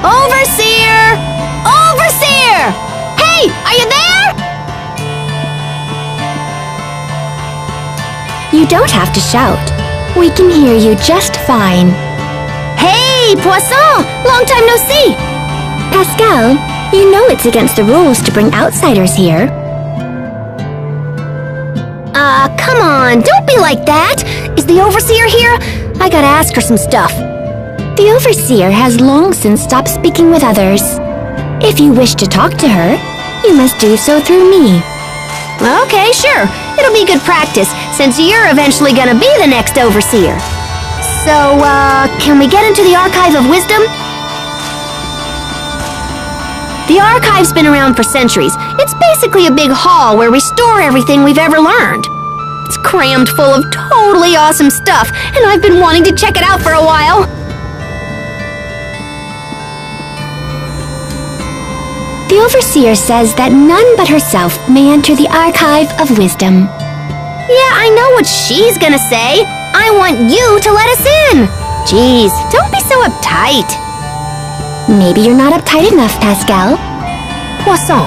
Overseer! Overseer! Hey, are you there? You don't have to shout. We can hear you just fine. Hey, Poisson! Long time no see! Pascal, you know it's against the rules to bring outsiders here. Come on, don't be like that! Is the Overseer here? I gotta ask her some stuff. The Overseer has long since stopped speaking with others. If you wish to talk to her, you must do so through me. Okay, sure. It'll be good practice, since you're eventually gonna be the next Overseer. So, can we get into the Archive of Wisdom? The Archive's been around for centuries. It's basically a big hall where we store everything we've ever learned. It's crammed full of totally awesome stuff, and I've been wanting to check it out for a while. The Overseer says that none but herself may enter the Archive of Wisdom. Yeah, I know what she's gonna say. I want you to let us in. Jeez, don't be so uptight. Maybe you're not uptight enough, Pascal. Poisson,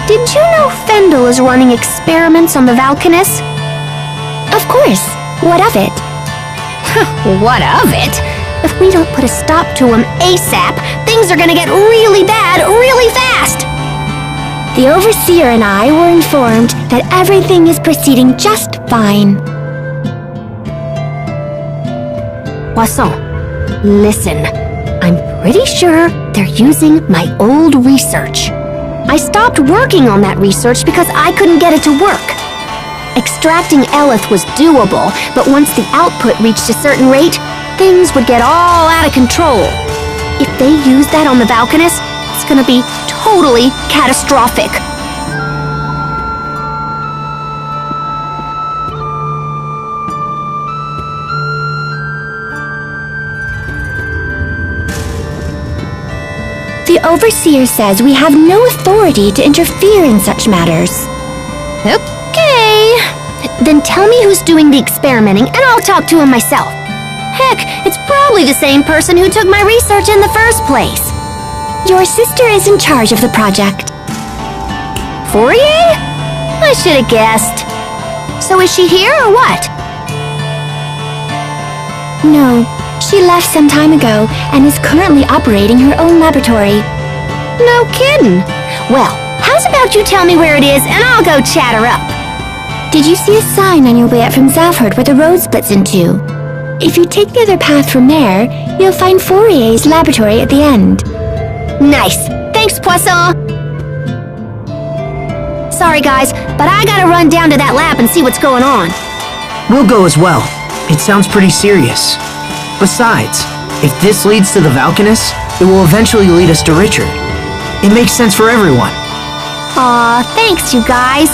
did you know Fendel is running experiments on the Valkanus? Of course. What of it? What of it? If we don't put a stop to him ASAP, things are gonna get really bad really fast. The Overseer and I were informed that everything is proceeding just fine. Poisson, listen. I'm pretty sure they're using my old research. I stopped working on that research because I couldn't get it to work. Extracting Eleth was doable, but once the output reached a certain rate, things would get all out of control. If they use that on the Valkanus, it's gonna be totally catastrophic. The Overseer says we have no authority to interfere in such matters. Okay. Then tell me who's doing the experimenting, and I'll talk to him myself. Heck, it's probably the same person who took my research in the first place. Your sister is in charge of the project. Fourier? I should have guessed. So is she here or what? No, she left some time ago and is currently operating her own laboratory. No kidding. Well, how's about you tell me where it is and I'll go chat her up. Did you see a sign on your way up from Zavhert where the road splits in two? If you take the other path from there, you'll find Fourier's laboratory at the end. Nice. Thanks, Poisson. Sorry, guys, but I gotta run down to that lab and see what's going on. We'll go as well. It sounds pretty serious. Besides, if this leads to the Valkanus, it will eventually lead us to Richard. It makes sense for everyone. Aw, thanks, you guys.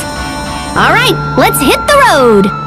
All right, let's hit the road.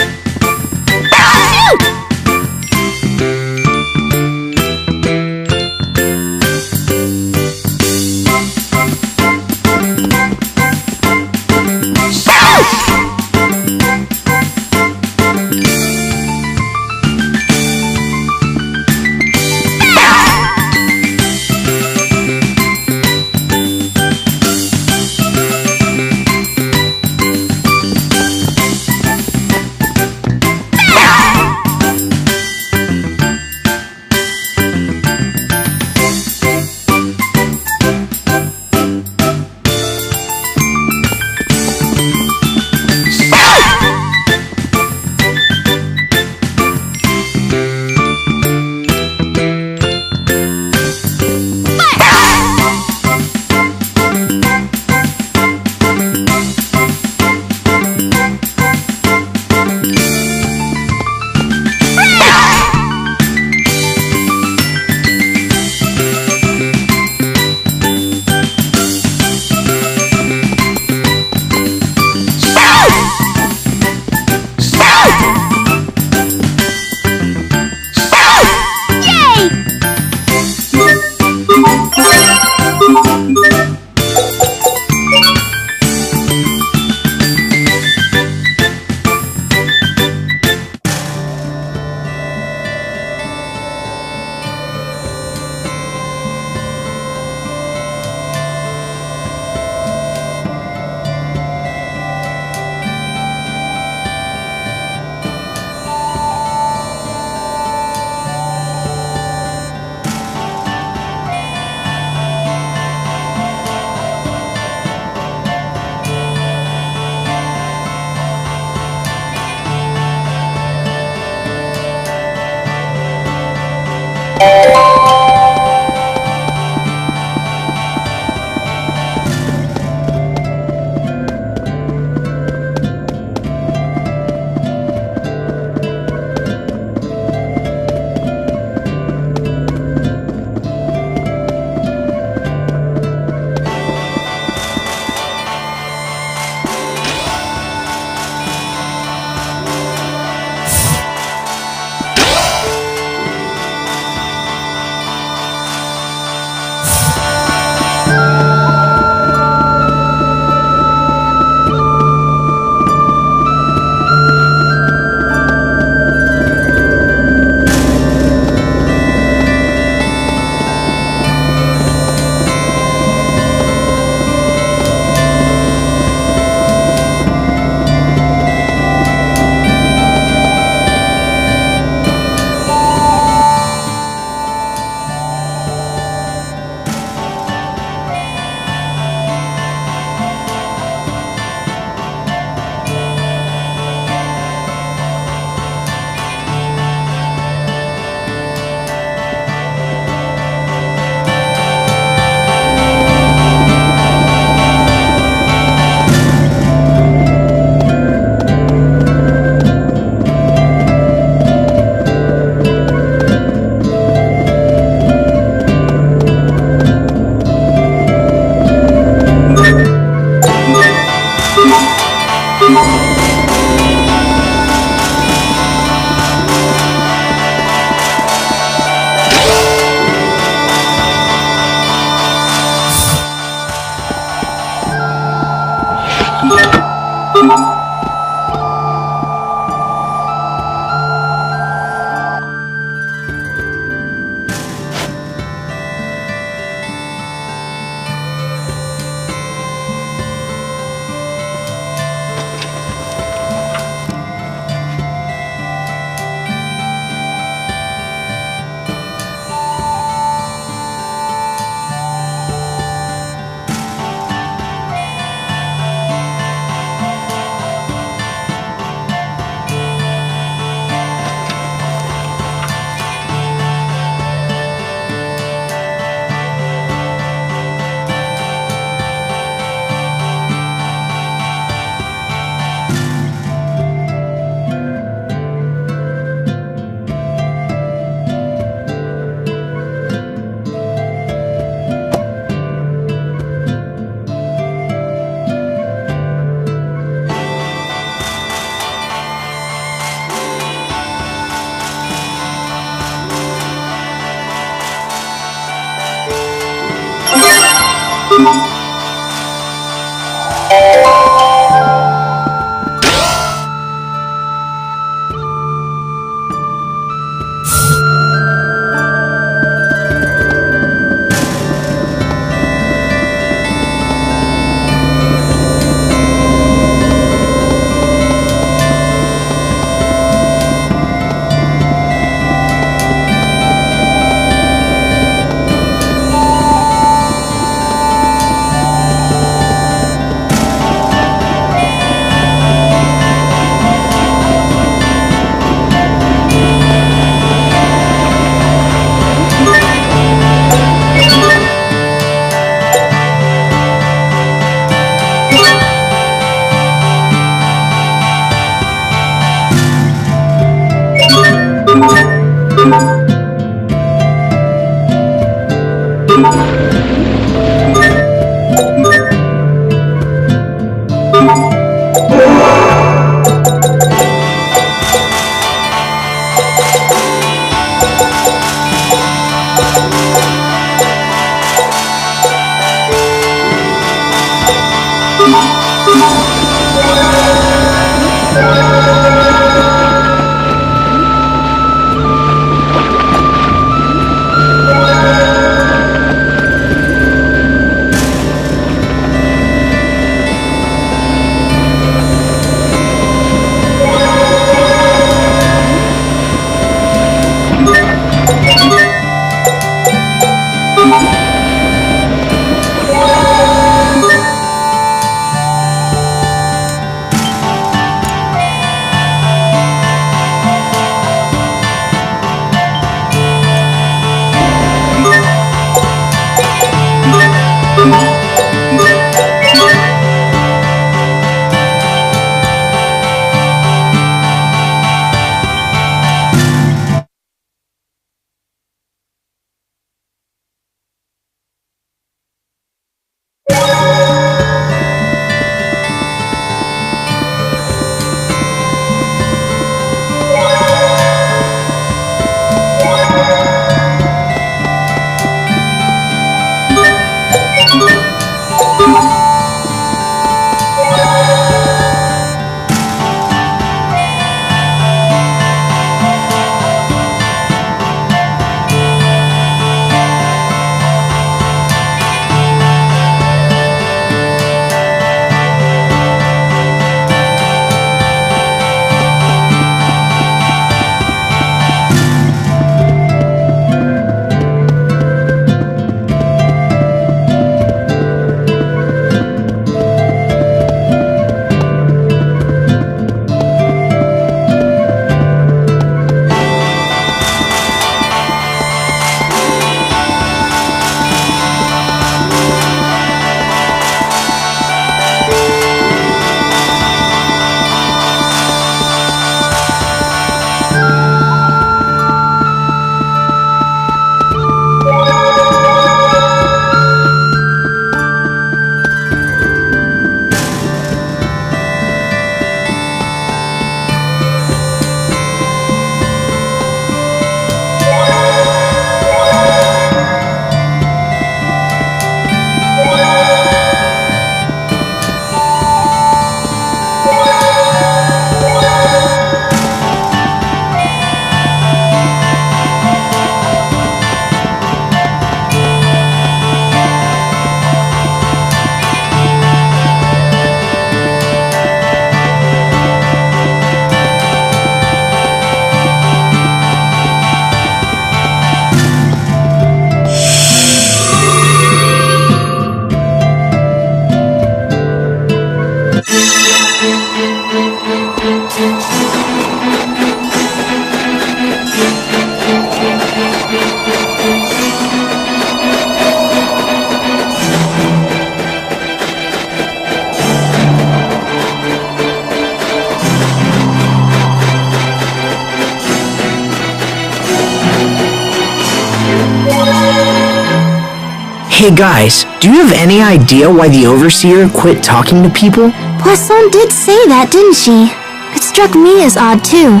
Hey guys, do you have any idea why the Overseer quit talking to people? Poisson did say that, didn't she? It struck me as odd too.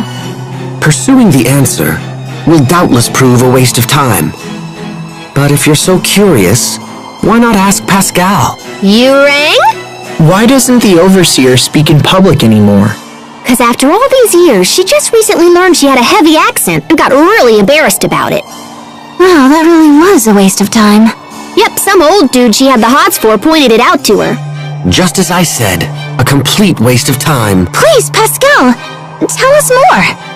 Pursuing the answer will doubtless prove a waste of time. But if you're so curious, Why not ask Pascal? You rang? Why doesn't the overseer speak in public anymore? Because after all these years, she just recently learned she had a heavy accent and got really embarrassed about it. Well, that really was a waste of time. Yep, some old dude she had the hots for pointed it out to her. Just as I said, a complete waste of time. Please, Pascal, tell us more.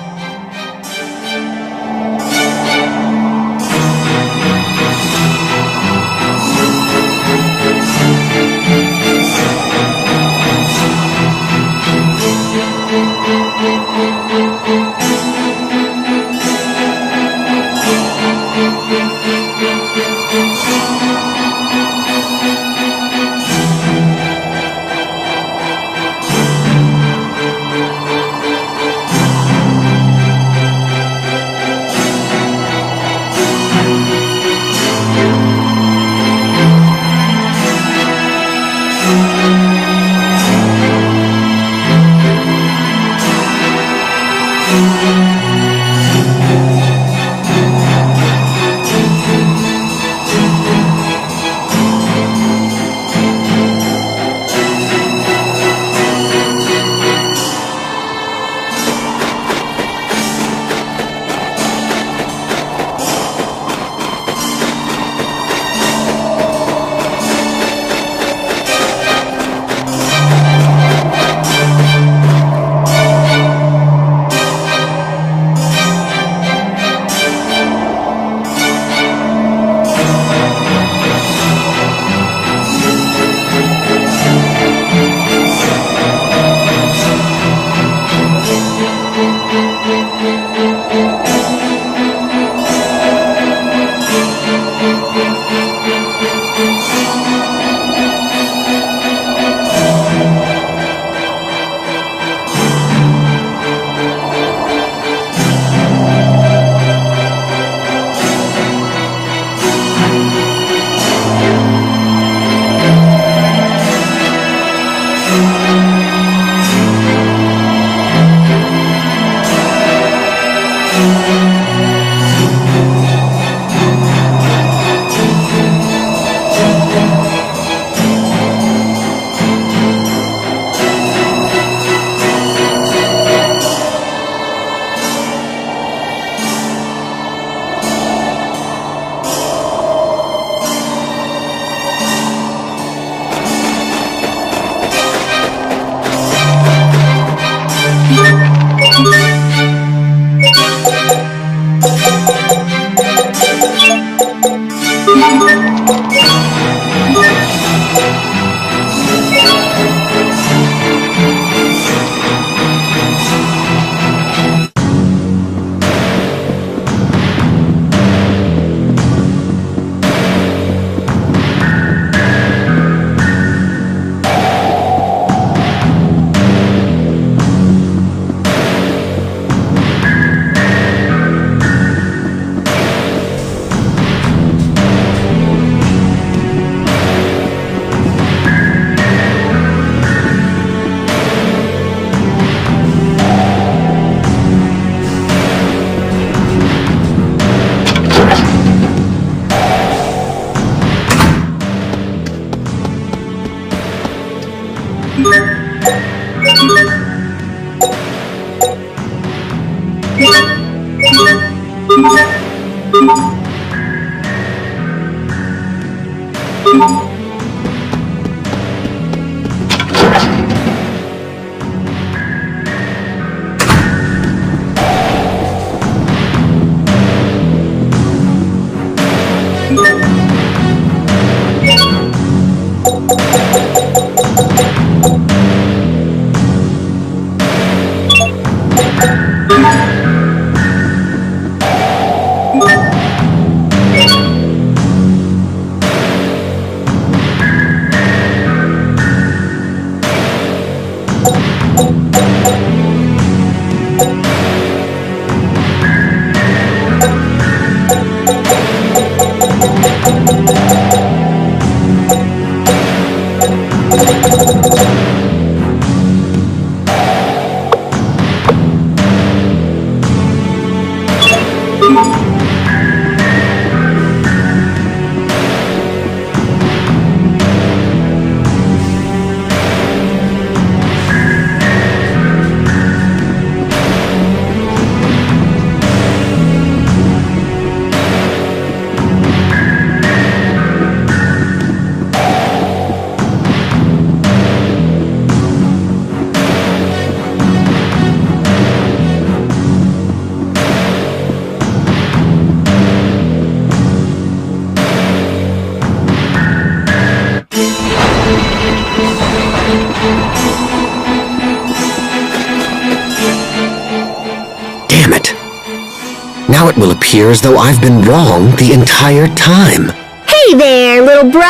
Now it will appear as though I've been wrong the entire time. Hey there, little bro.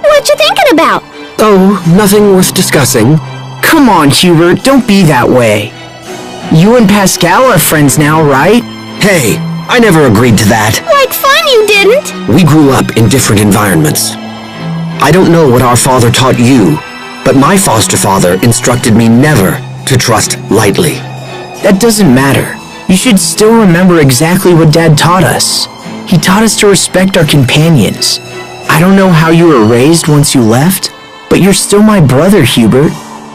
What you thinking about? Oh, nothing worth discussing. Come on, Hubert, don't be that way. You and Pascal are friends now, right? Hey, I never agreed to that. Like fun you didn't. We grew up in different environments. I don't know what our father taught you, but my foster father instructed me never to trust lightly. That doesn't matter. You should still remember exactly what Dad taught us. He taught us to respect our companions. I don't know how you were raised once you left, but you're still my brother, Hubert.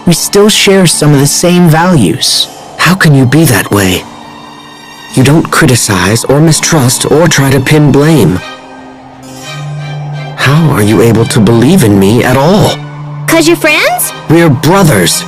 We still share some of the same values. How can you be that way? You don't criticize or mistrust or try to pin blame. How are you able to believe in me at all? 'Cause you're friends? We're brothers.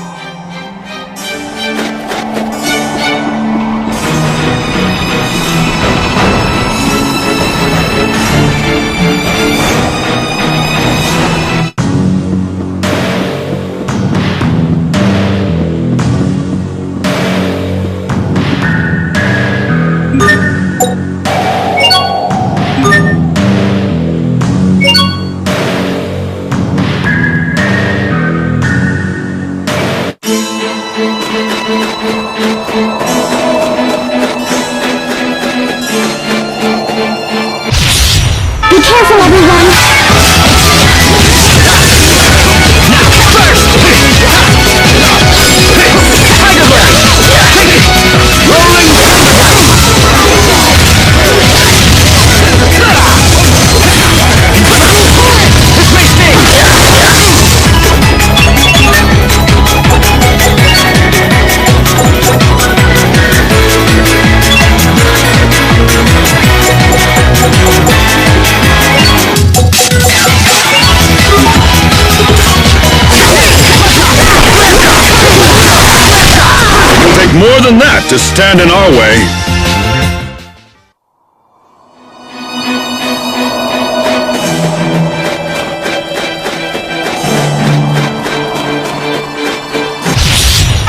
Be careful, everyone. More than that to stand in our way.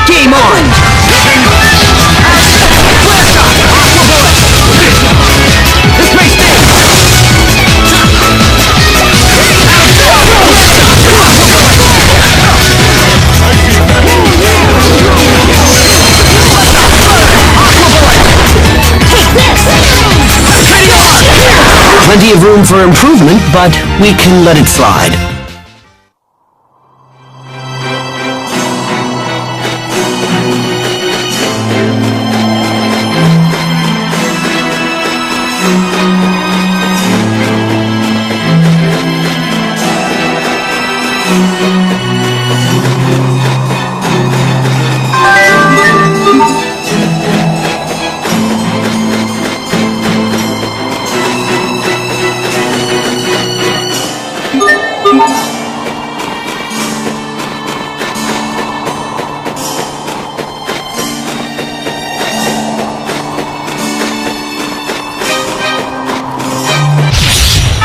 Game on! Plenty of room for improvement, but we can let it slide.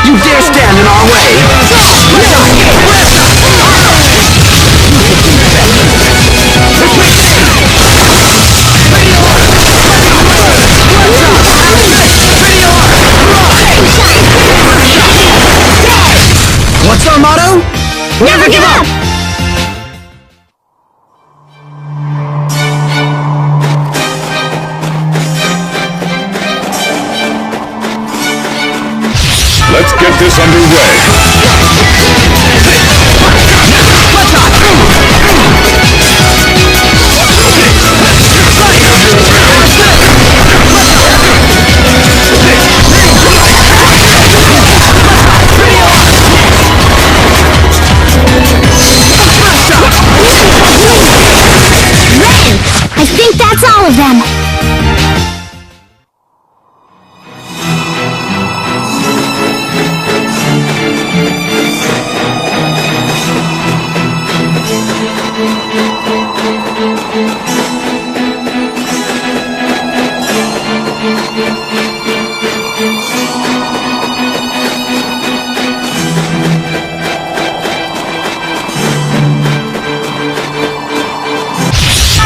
You dare stand in our way! What's our motto? Never give up! Let's get this underway. I think that's all of them.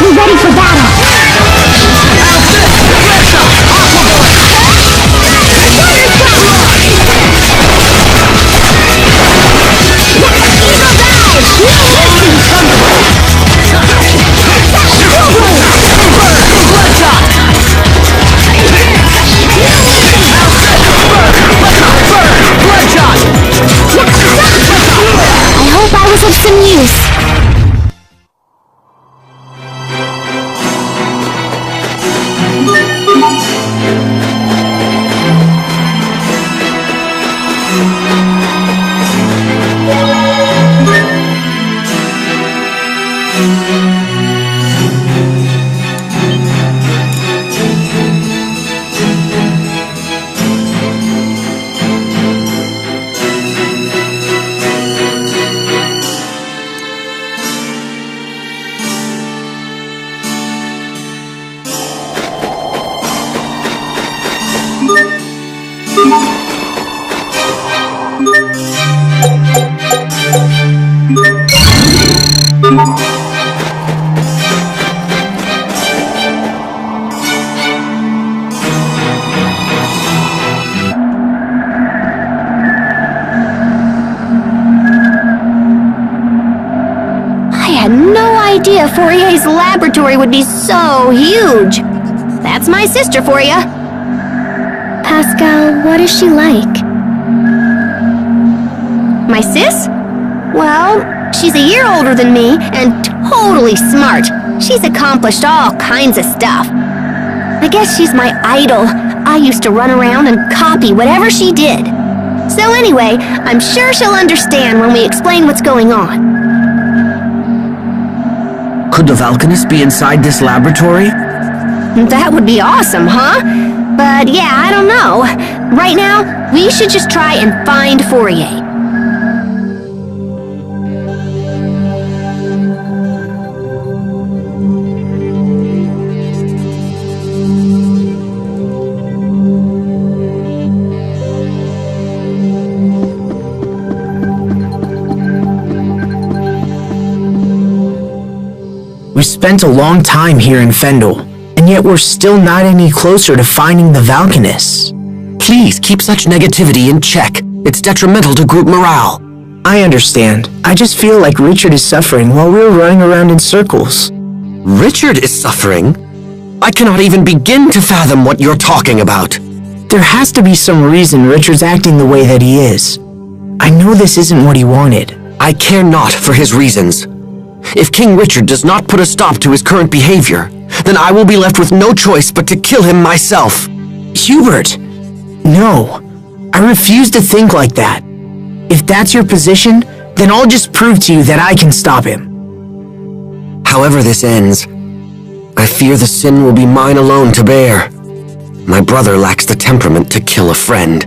We're ready for battle! idea Fourier's laboratory would be so huge. That's my sister for you. Pascal, what is she like? My sis? Well, she's a year older than me and totally smart. She's accomplished all kinds of stuff. I guess she's my idol. I used to run around and copy whatever she did. So anyway, I'm sure she'll understand when we explain what's going on. Could the Valkanist be inside this laboratory? That would be awesome, huh? But yeah, I don't know. Right now, we should just try and find Fourier. We spent a long time here in Fendel, and yet we're still not any closer to finding the Valkanists. Please keep such negativity in check. It's detrimental to group morale. I understand. I just feel like Richard is suffering while we're running around in circles. Richard is suffering? I cannot even begin to fathom what you're talking about. There has to be some reason Richard's acting the way that he is. I know this isn't what he wanted. I care not for his reasons. If King Richard does not put a stop to his current behavior, then I will be left with no choice but to kill him myself. Hubert! No. I refuse to think like that. If that's your position, then I'll just prove to you that I can stop him. However this ends, I fear the sin will be mine alone to bear. My brother lacks the temperament to kill a friend.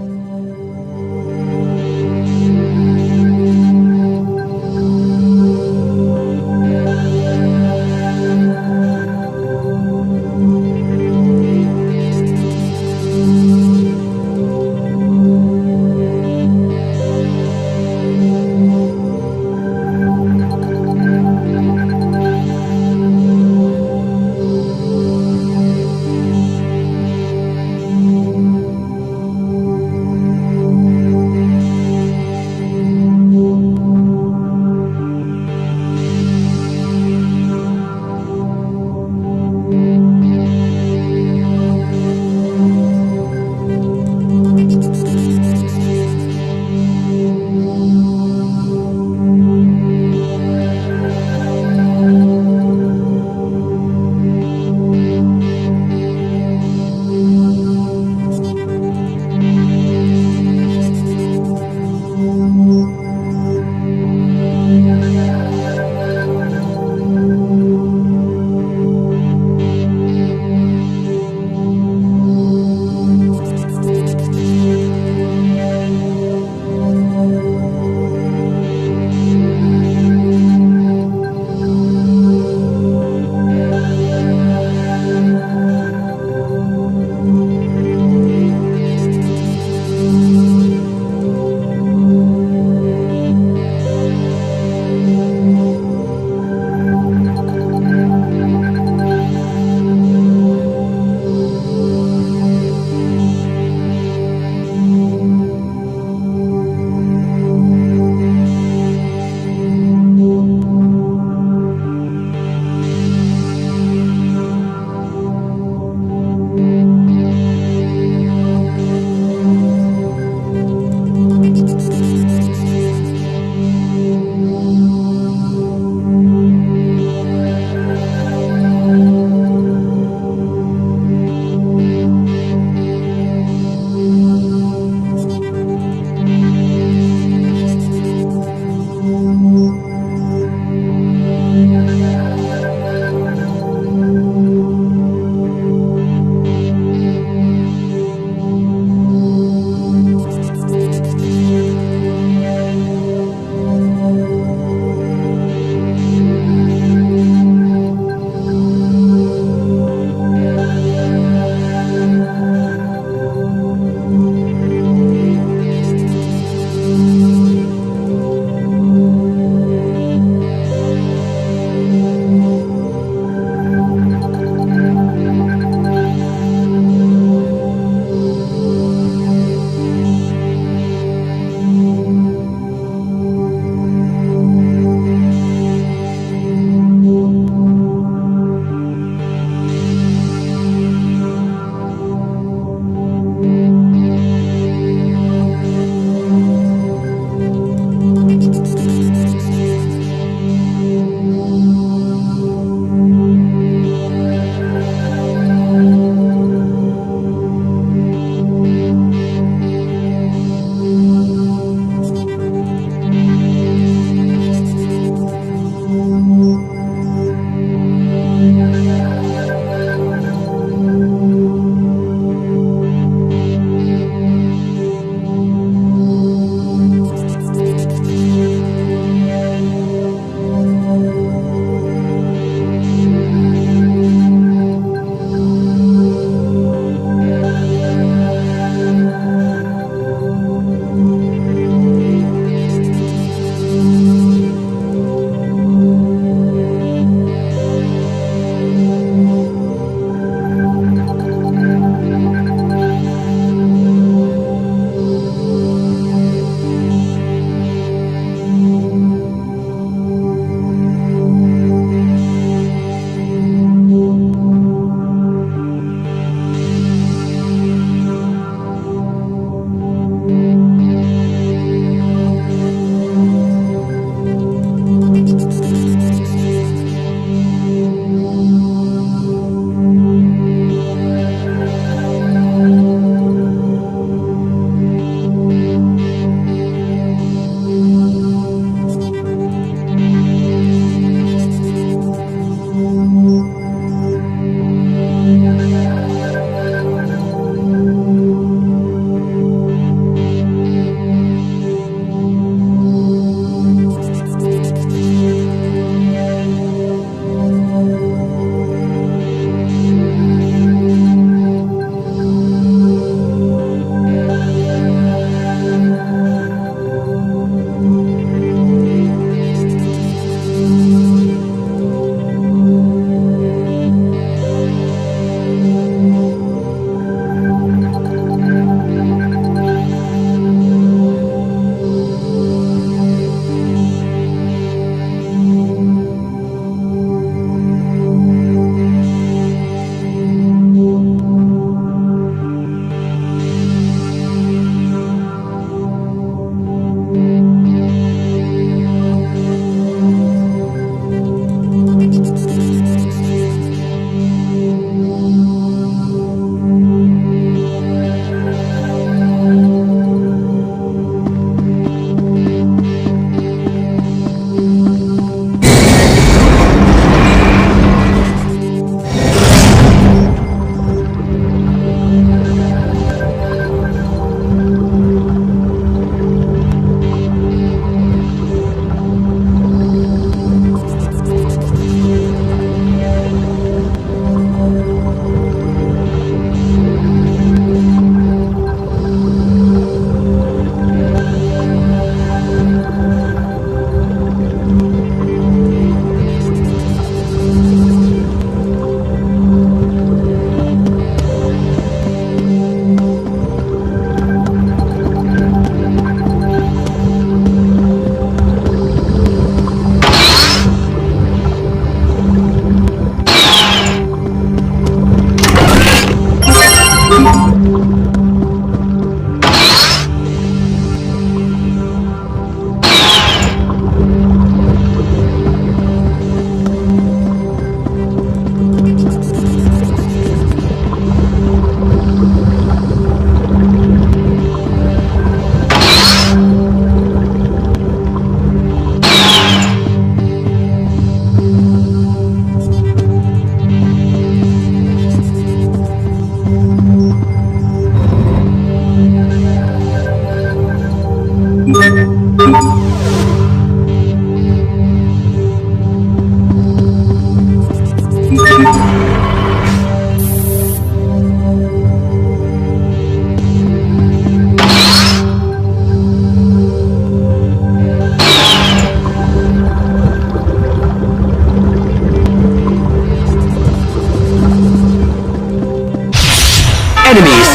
enemies.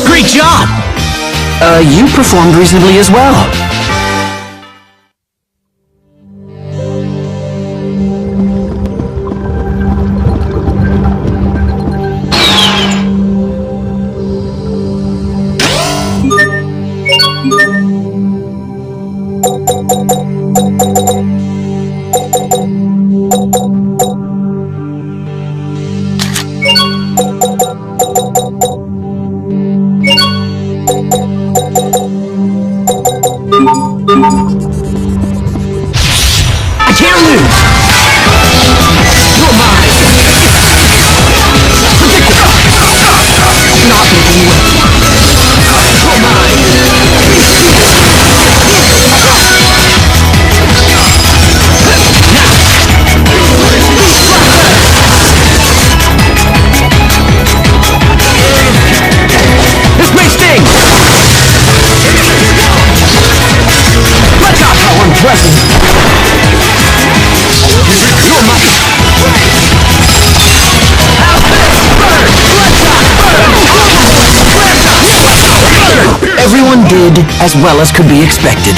Great job! You performed reasonably as well. I can't lose! You're mine! Not making you win. You're mine! This may sting! Let's not how unpleasant! You're mine! Everyone did as well as could be expected.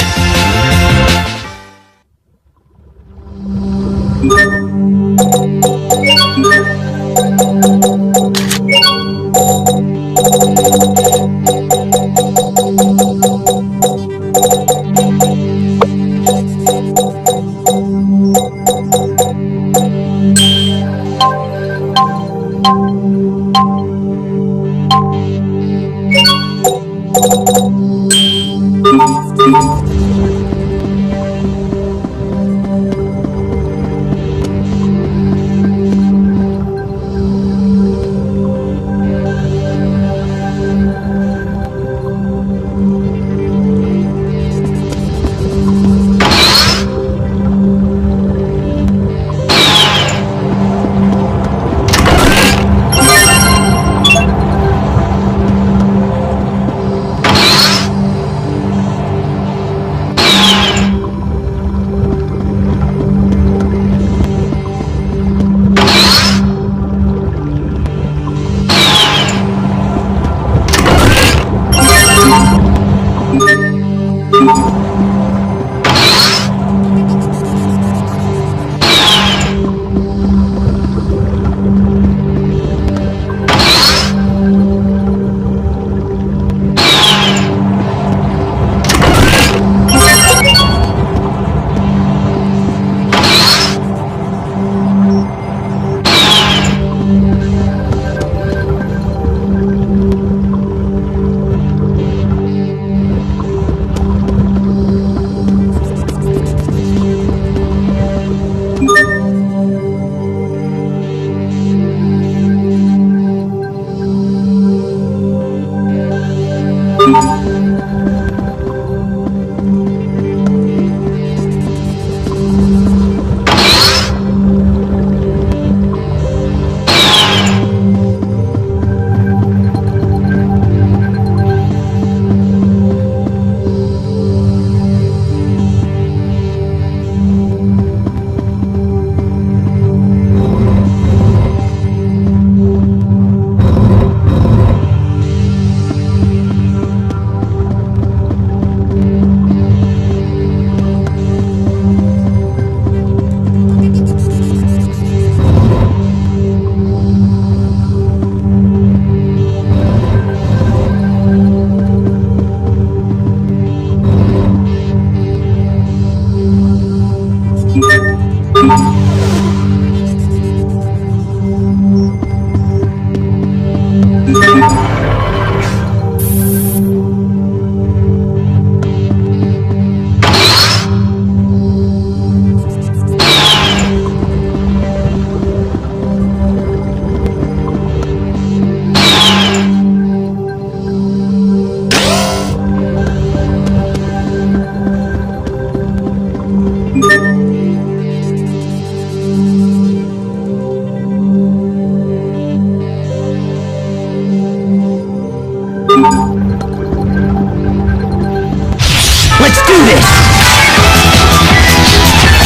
do this!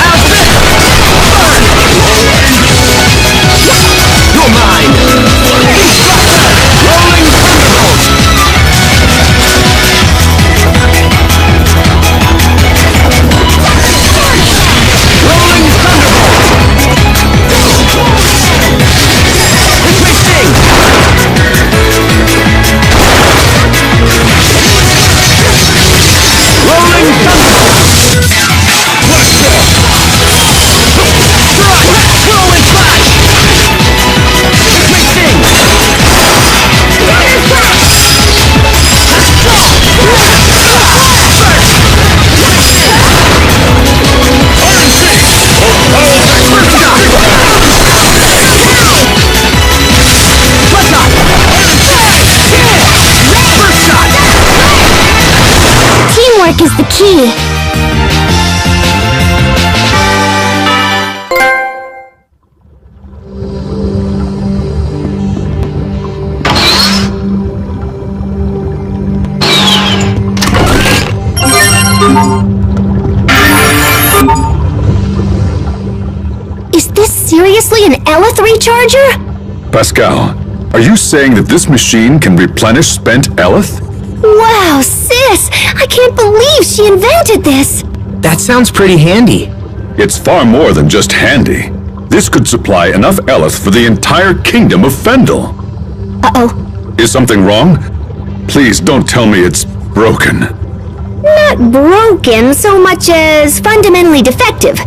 How's this? Burn! You're mine! Rolling Thunderbolt! Rolling Thunderbolt! This may sting! Rolling Thunderbolt! Whirlwind Flash! This may sting! Teamwork is the key. Is this seriously an Elith recharger? Pascal, are you saying that this machine can replenish spent Elith? Wow, sis! I can't believe she invented this! That sounds pretty handy. It's far more than just handy. This could supply enough Elith for the entire kingdom of Fendel. Uh-oh. Is something wrong? Please don't tell me it's broken. Not broken so much as fundamentally defective.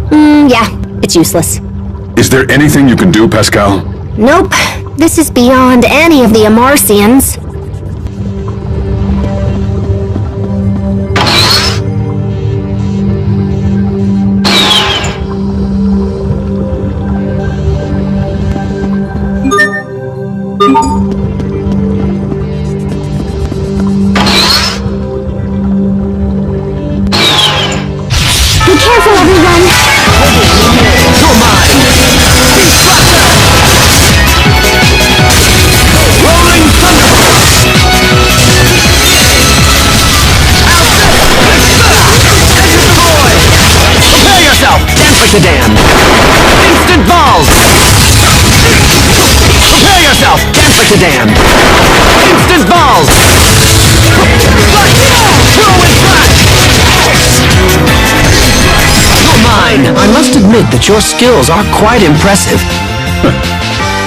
Yeah, it's useless. Is there anything you can do, Pascal? Nope. This is beyond any of the Amarcians. Be careful, everyone. You're mine! Beast Blaster! Rolling Thunderbolt! Enter the void! Prepare yourself! Dance like the damned! Instant balls! Prepare yourself! Dance like the damned! Instant balls! Whirlwind Flash! You're mine! I must admit that your skills are quite impressive.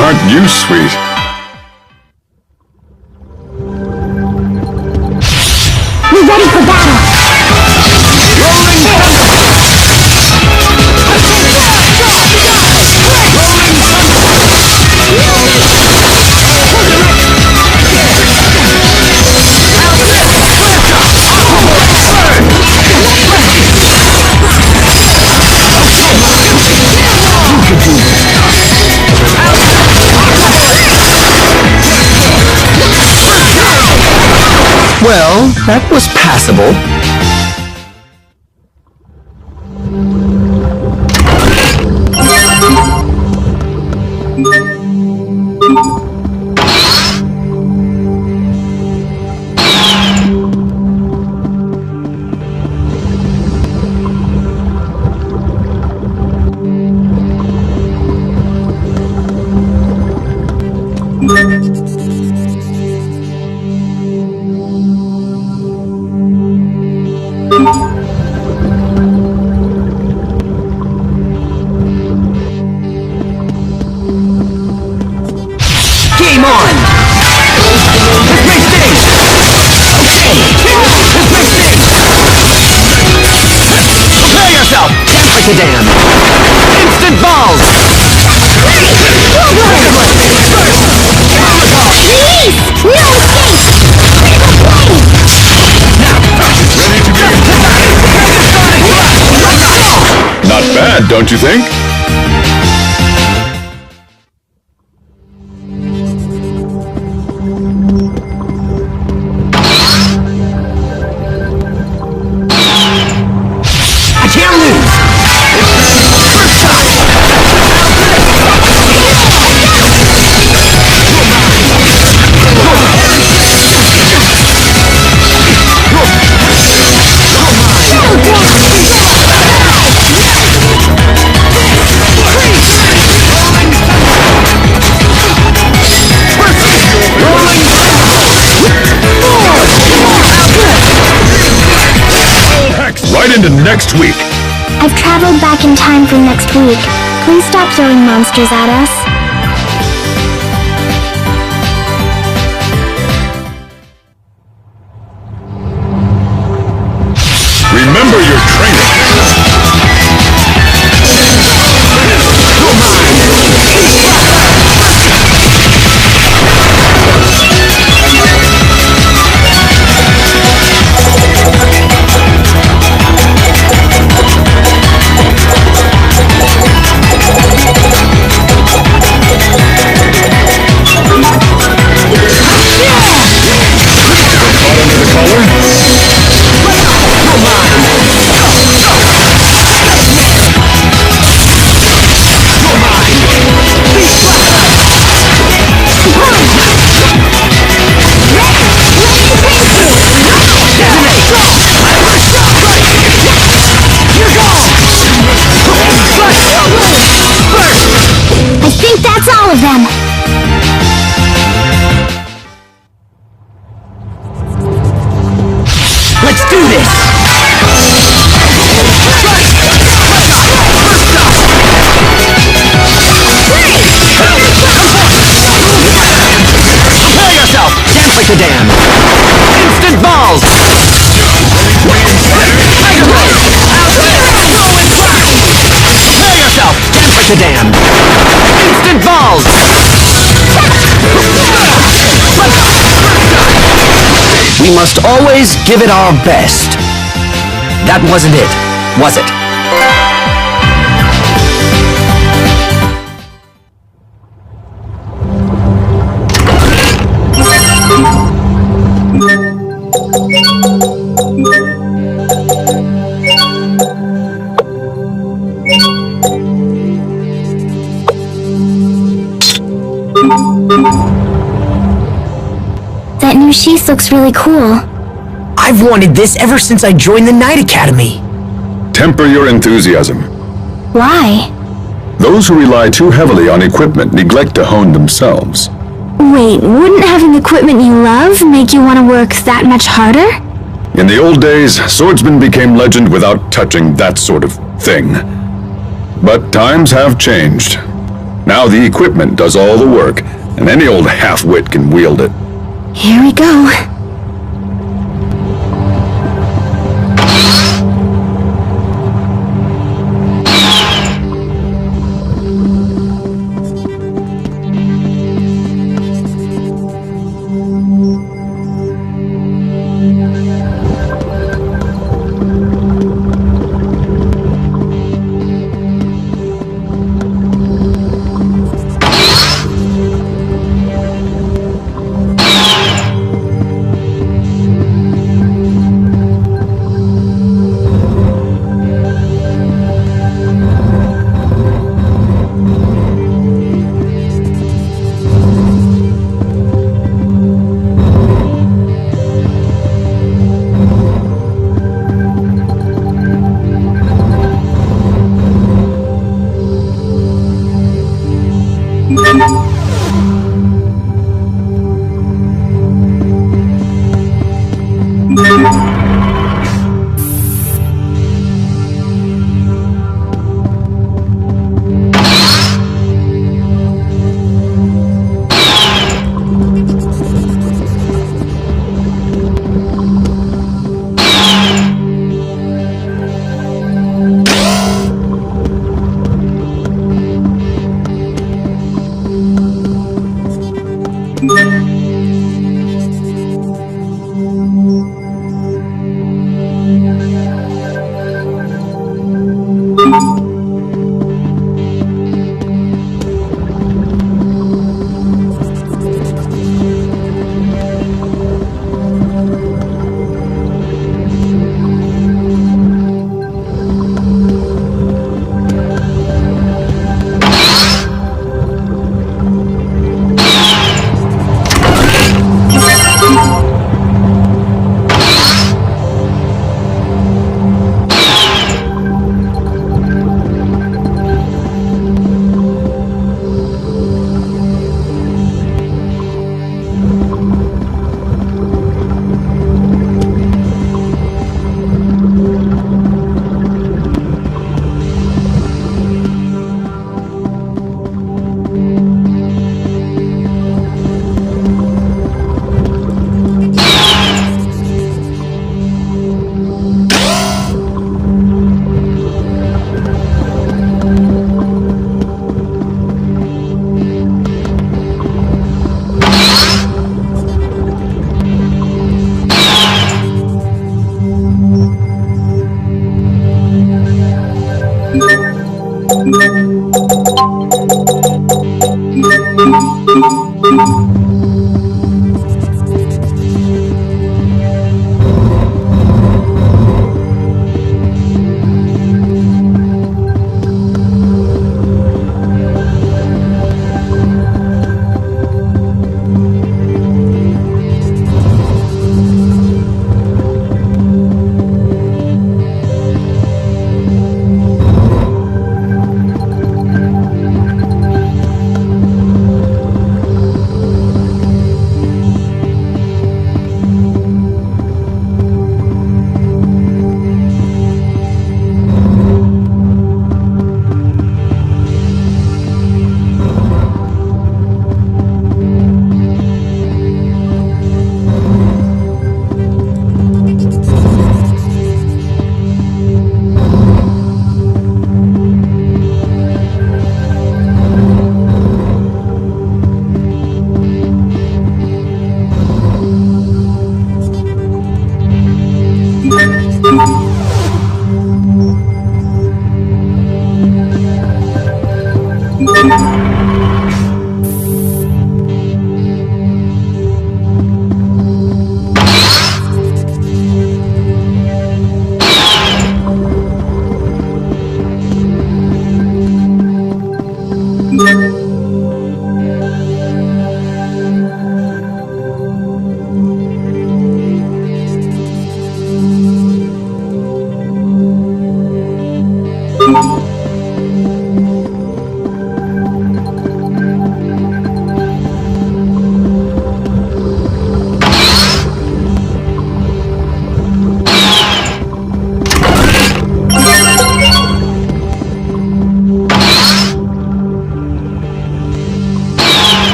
Aren't you sweet? We're ready for battle. Rolling Thunderbolt! Rolling Well, that was passable. Game on! This may sting! This may sting! Prepare yourself! Dance like a damn! Instant balls! Release! No escape! Not bad, don't you think? I can't lose! First shot! You're mine! right into next week. I've traveled back in time for next week. Please stop throwing monsters at us. Remember your training. I think that's all of them. Let's do this! Prepare yourself! Dance like the dam! Instant balls! Tiger Roll! Prepare yourself! Dance like the dam! Instant balls! We must always give it our best. That wasn't it, was it? That new sheath looks really cool. I've wanted this ever since I joined the Knight Academy. Temper your enthusiasm. Why? Those who rely too heavily on equipment neglect to hone themselves. Wait, wouldn't having equipment you love make you want to work that much harder? In the old days, swordsmen became legend without touching that sort of thing. But times have changed. Now the equipment does all the work, and any old half-wit can wield it. Here we go.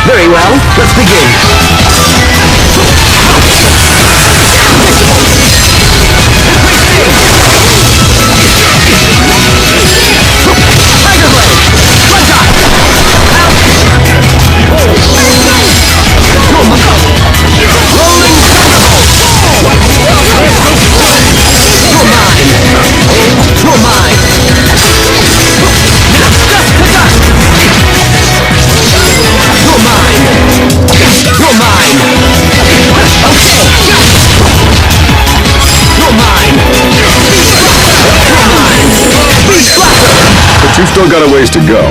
Very well, let's begin. You've still got a ways to go.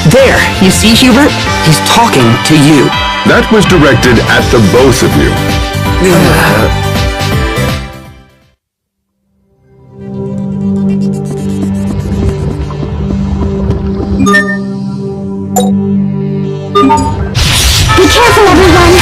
There, you see, Hubert? He's talking to you. That was directed at the both of you. Be careful, everyone!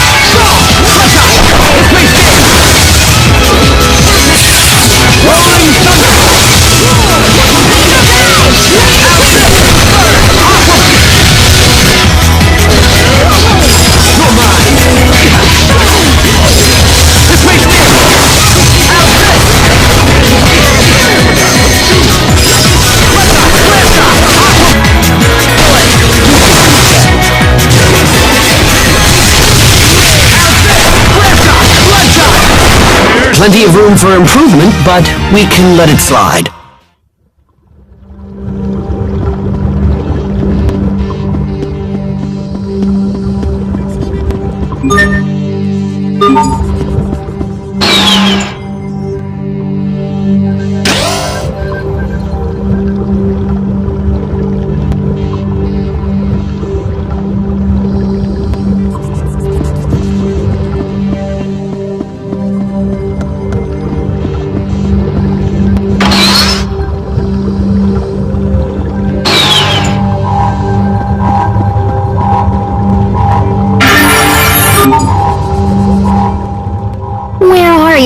Plenty of room for improvement, but we can let it slide.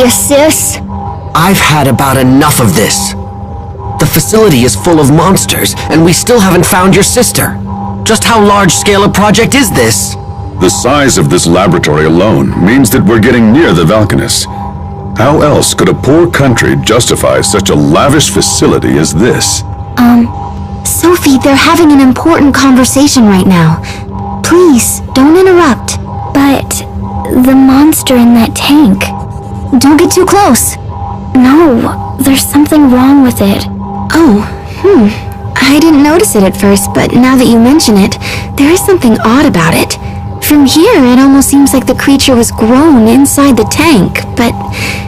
Sis? I've had about enough of this. The facility is full of monsters, and we still haven't found your sister. Just how large-scale a project is this? The size of this laboratory alone means that we're getting near the Valkanus. How else could a poor country justify such a lavish facility as this? Sophie, they're having an important conversation right now. Please, don't interrupt. But the monster in that tank... Don't get too close. No, there's something wrong with it. Oh, I didn't notice it at first, but now that you mention it, there is something odd about it. From here, it almost seems like the creature was grown inside the tank, but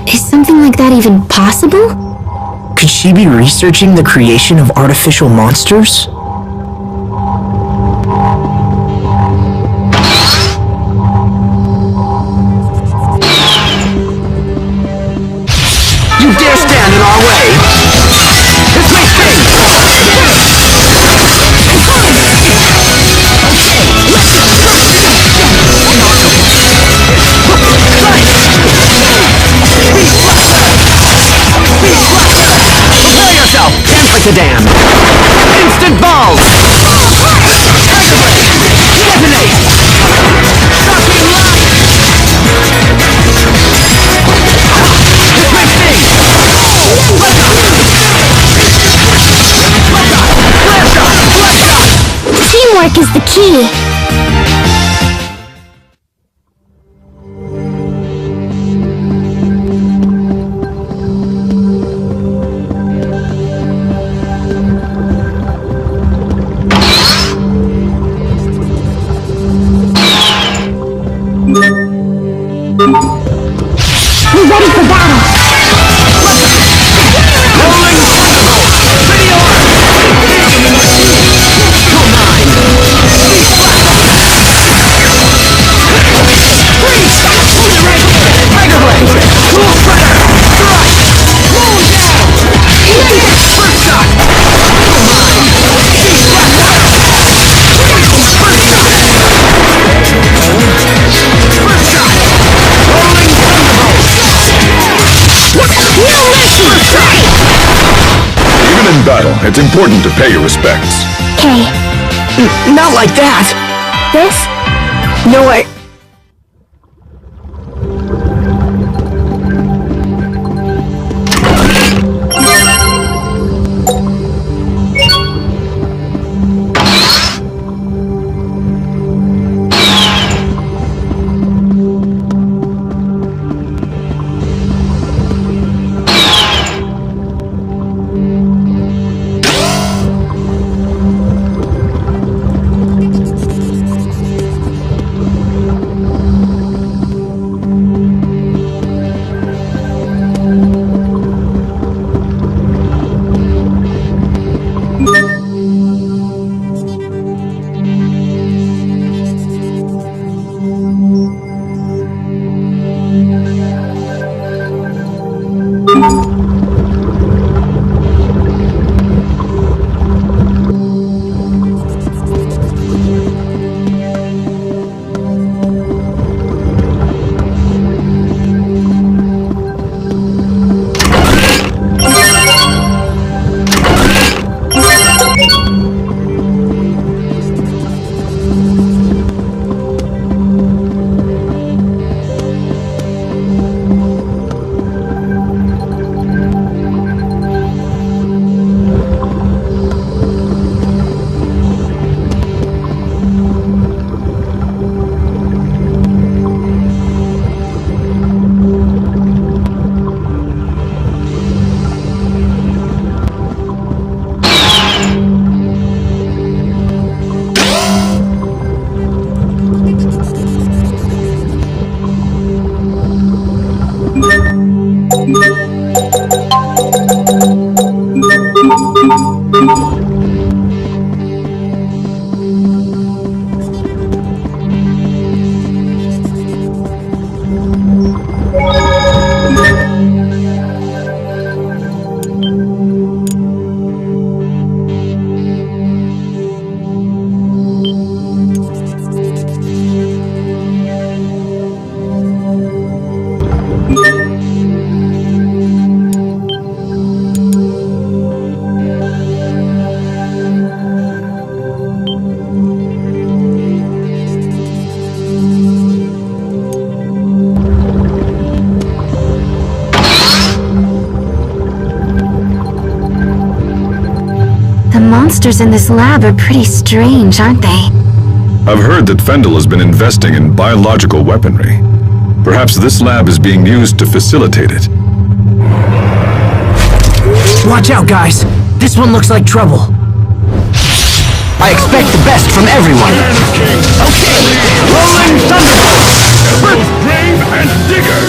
is something like that even possible? Could she be researching the creation of artificial monsters? You dare stand in our way? This may sting! Prepare yourself! Dance like the damned! Instant balls! Tiger Blade! Detonate! Shocking lock! This may sting! Teamwork is the key. We're ready for battle. Rolling Thunderbolt! Video arm! Go mine! Freeze! Tiger Blade! Cool Spreader! Crush! Roll down! First shot! Go mine! First shot! First shot! Rolling Thunderbolt! No mercy! First shot! Even in battle, it's important to pay your respects. Okay, Not like that! this? No, monsters in this lab are pretty strange, aren't they? I've heard that Fendel has been investing in biological weaponry. Perhaps this lab is being used to facilitate it. Watch out, guys. This one looks like trouble. I expect the best from everyone. Okay, rolling thunderbolt. Both brave and digger.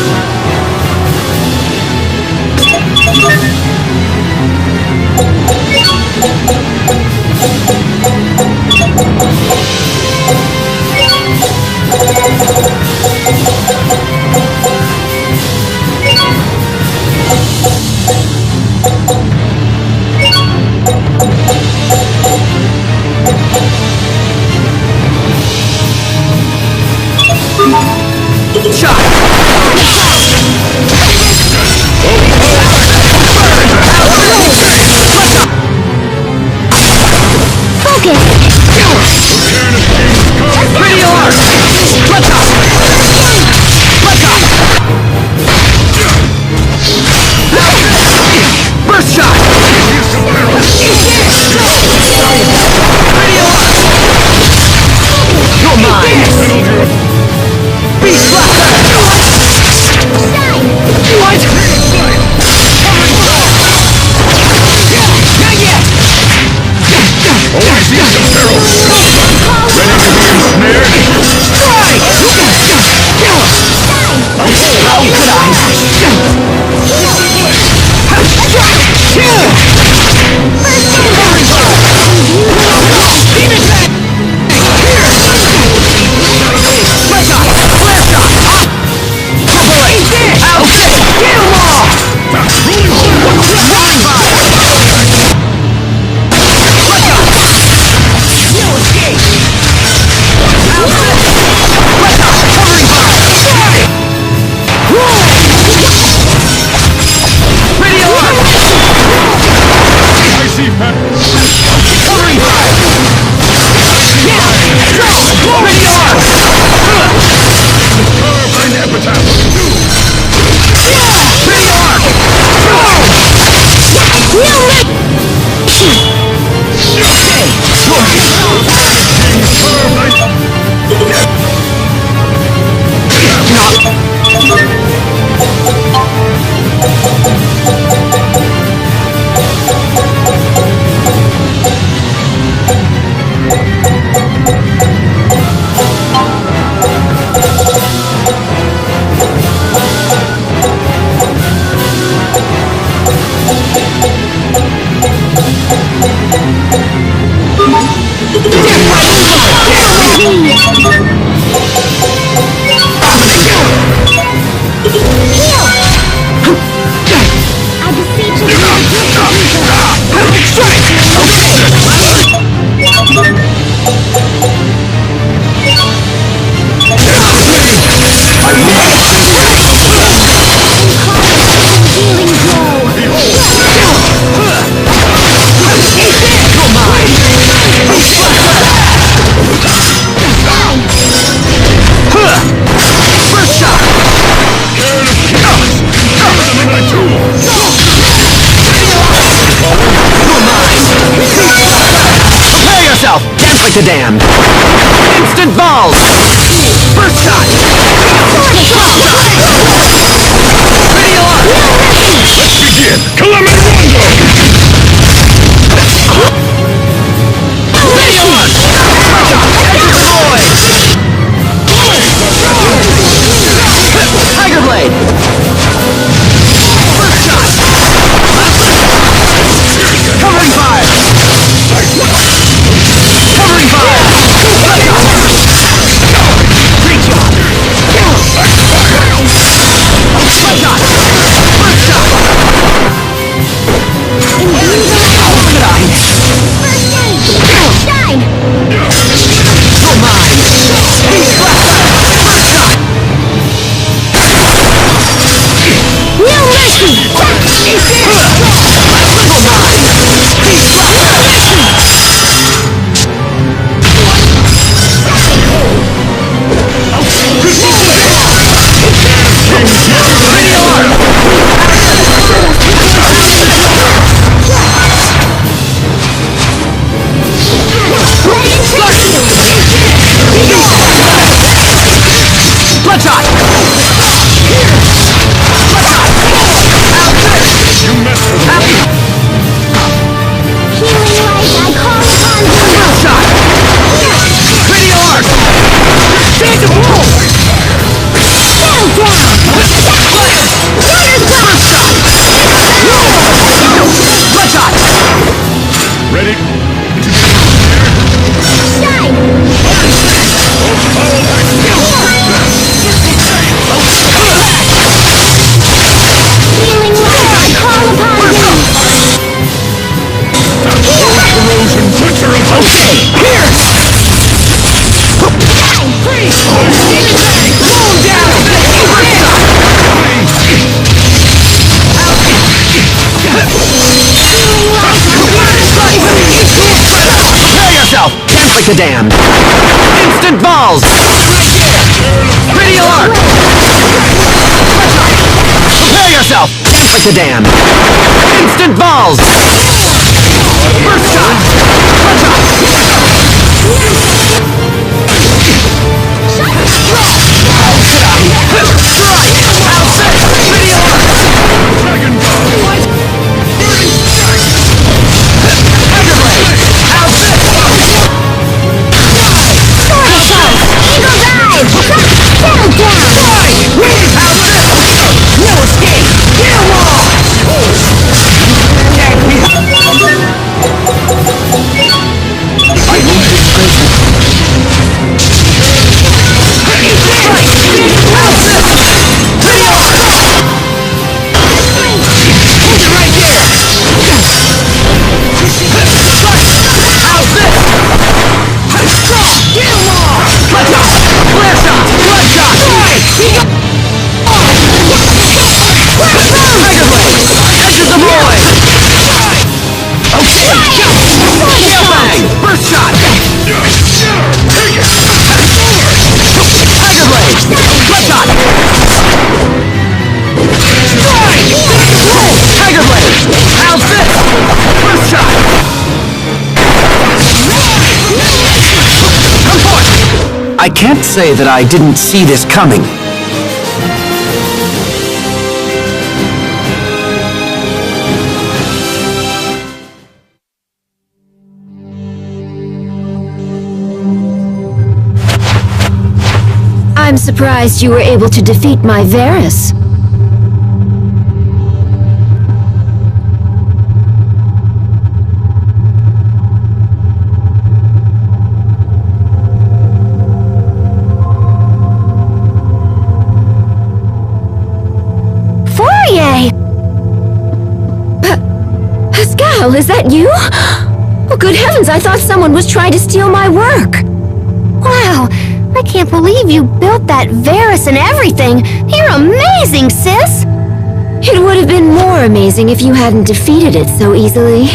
The damned. Instant balls! First shot! Video on! Let's begin! Calamity Video on! Tiger Blade! First shot! Covering fire! Covering fire! Reach on! First shot! First shot! Shine! You're mine! He's blaster! First shot! No mercy! You're mine! He's Bloodshot! Bloodshot! You messed with like the damned! Instant balls! Pretty alert! Prepare yourself! Like the damned! Instant balls! First shot! I can't say that I didn't see this coming. I'm surprised you were able to defeat my Varus. Pascal, is that you? Oh, good heavens, I thought someone was trying to steal my work. Wow, I can't believe you built that Varus and everything. You're amazing, sis! It would have been more amazing if you hadn't defeated it so easily.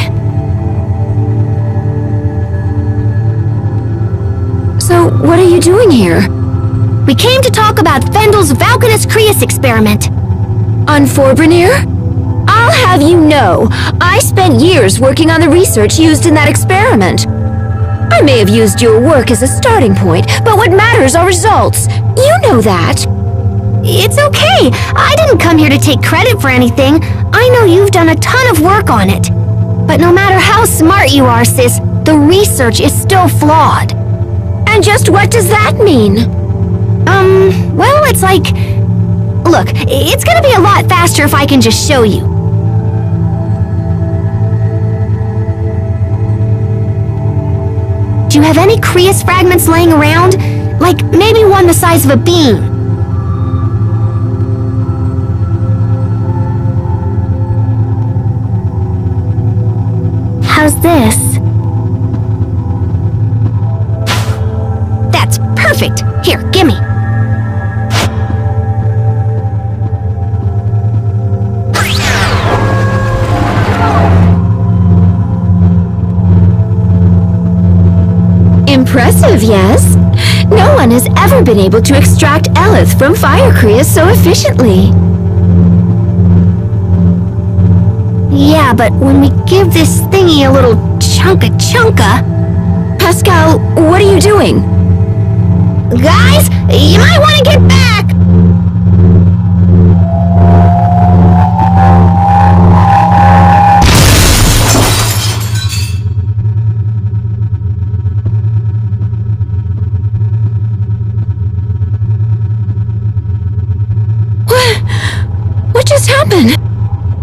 So, what are you doing here? We came to talk about Fendel's Valkanus Creus experiment. On Forbrenir? I'll have you know, I spent years working on the research used in that experiment. I may have used your work as a starting point, but what matters are results. You know that. It's okay. I didn't come here to take credit for anything. I know you've done a ton of work on it. But no matter how smart you are, sis, the research is still flawed. And just what does that mean? Well, it's like... Look, it's gonna be a lot faster if I can just show you. Do you have any Creus fragments laying around? Like, maybe one the size of a bean? How's this? That's perfect! Here, gimme! Impressive, yes? No one has ever been able to extract Eleth from Fire Creus so efficiently. Yeah, but when we give this thingy a little chunka... Pascal, what are you doing? Guys, you might want to get back!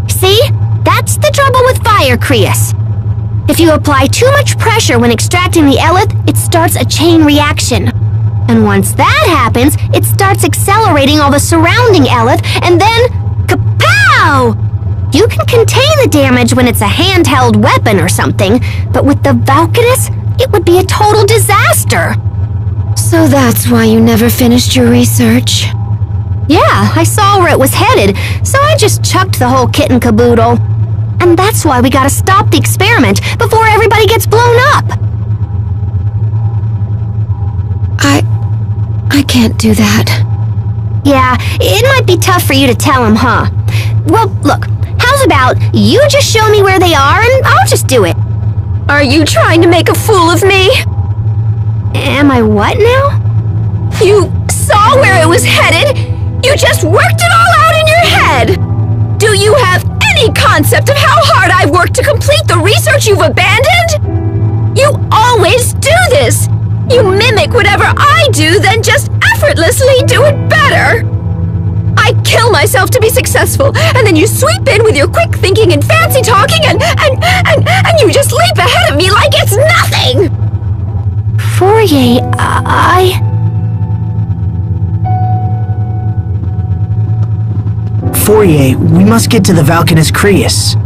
See? That's the trouble with Fire Creus. If you apply too much pressure when extracting the Eleth, it starts a chain reaction. And once that happens, it starts accelerating all the surrounding Eleth, and then... kapow! You can contain the damage when it's a handheld weapon or something, but with the Valkanus, it would be a total disaster. So that's why you never finished your research? Yeah, I saw where it was headed, so I just chucked the whole kit and caboodle. And that's why we gotta stop the experiment before everybody gets blown up. I can't do that. Yeah, it might be tough for you to tell him, huh? Well, look, how's about you just show me where they are and I'll just do it? Are you trying to make a fool of me? Am I what now? You saw where it was headed? You just worked it all out in your head! Do you have any concept of how hard I've worked to complete the research you've abandoned? You always do this! You mimic whatever I do, then just effortlessly do it better! I kill myself to be successful, and then you sweep in with your quick thinking and fancy talking, and you just leap ahead of me like it's nothing! Fourier, Fourier, we must get to the Valkanus Creus.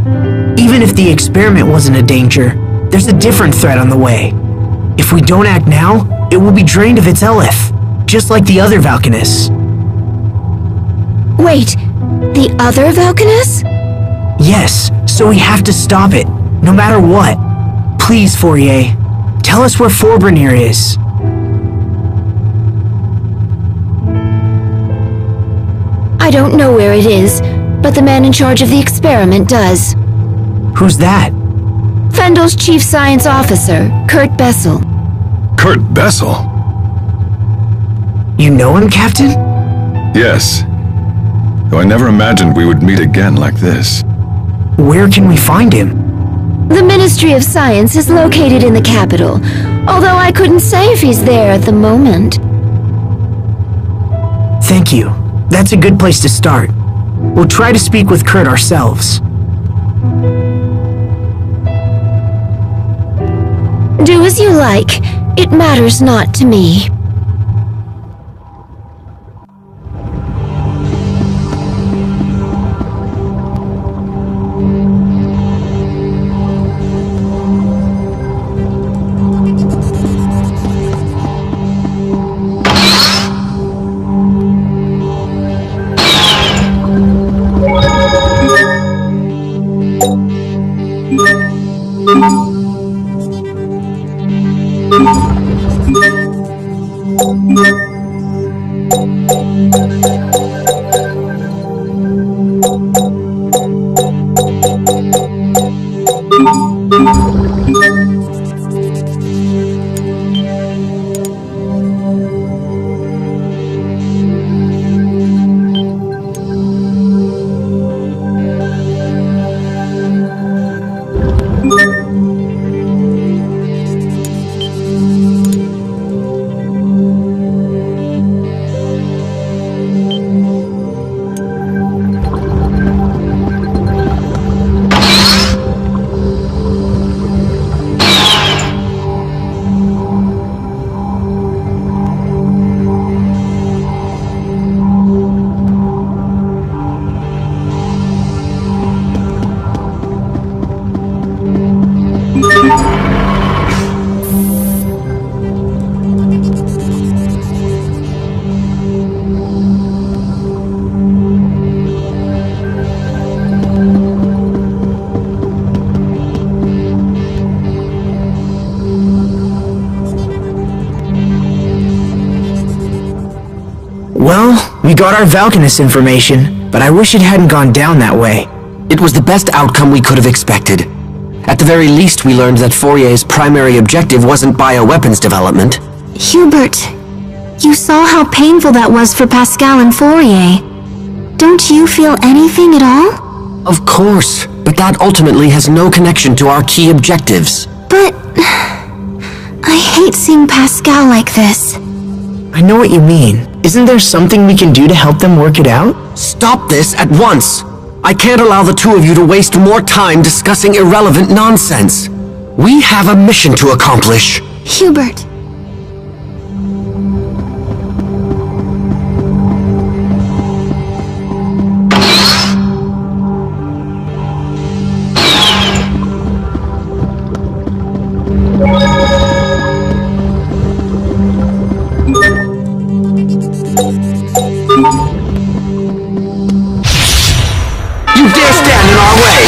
Even if the experiment wasn't a danger, there's a different threat on the way. If we don't act now, it will be drained of its Eleth, just like the other Valkanus. Wait, the other Valkanus? Yes, so we have to stop it, no matter what. Please, Fourier, tell us where Forbrenir is. I don't know where it is, but the man in charge of the experiment does. Who's that? Fendel's chief science officer, Kurt Bessel. Kurt Bessel? You know him, Captain? Yes. Though I never imagined we would meet again like this. Where can we find him? The Ministry of Science is located in the capital, although I couldn't say if he's there at the moment. Thank you. That's a good place to start. We'll try to speak with Kurt ourselves. Do as you like. It matters not to me. Well, we got our Valkanus information, but I wish it hadn't gone down that way. It was the best outcome we could have expected. At the very least, we learned that Fourier's primary objective wasn't bioweapons development. Hubert, you saw how painful that was for Pascal and Fourier. Don't you feel anything at all? Of course, but that ultimately has no connection to our key objectives. But I hate seeing Pascal like this. I know what you mean. Isn't there something we can do to help them work it out? Stop this at once! I can't allow the two of you to waste more time discussing irrelevant nonsense. We have a mission to accomplish. Hubert. You dare stand in our way!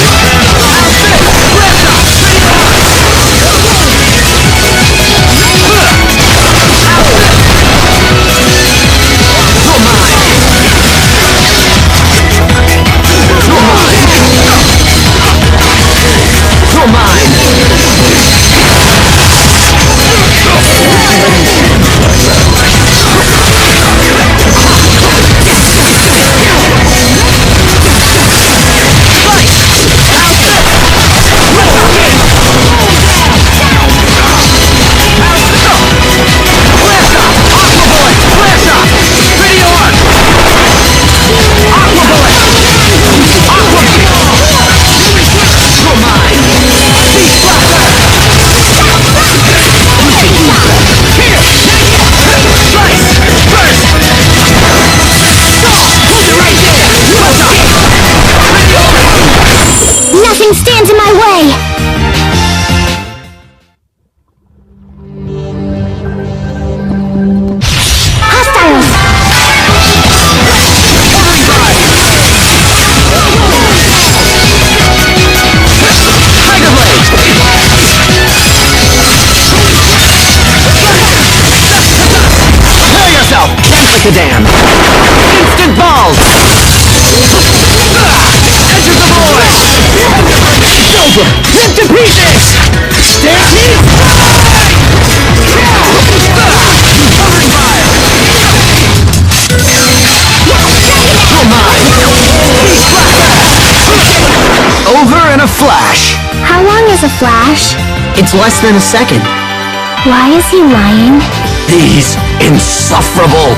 the dam. Instant balls! Edge of the void! It's over! Rip to pieces! Staircase! Covering fire! You're mine! Over in a flash! How long is a flash? It's less than a second. Why is he lying? He's insufferable!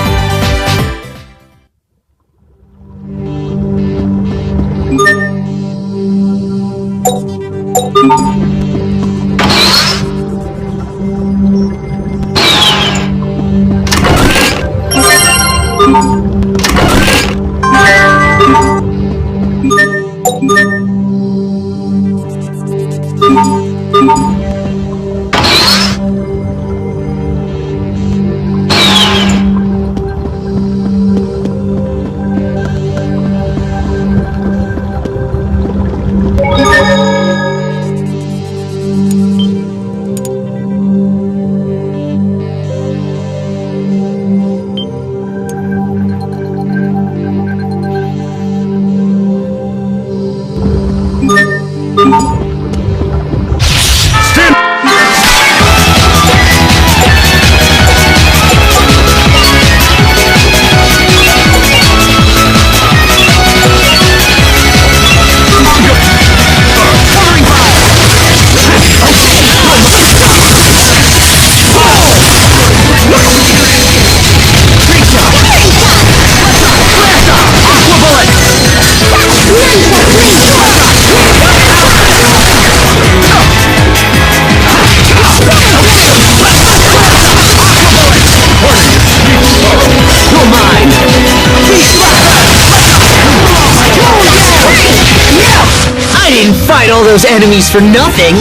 Fight all those enemies for nothing!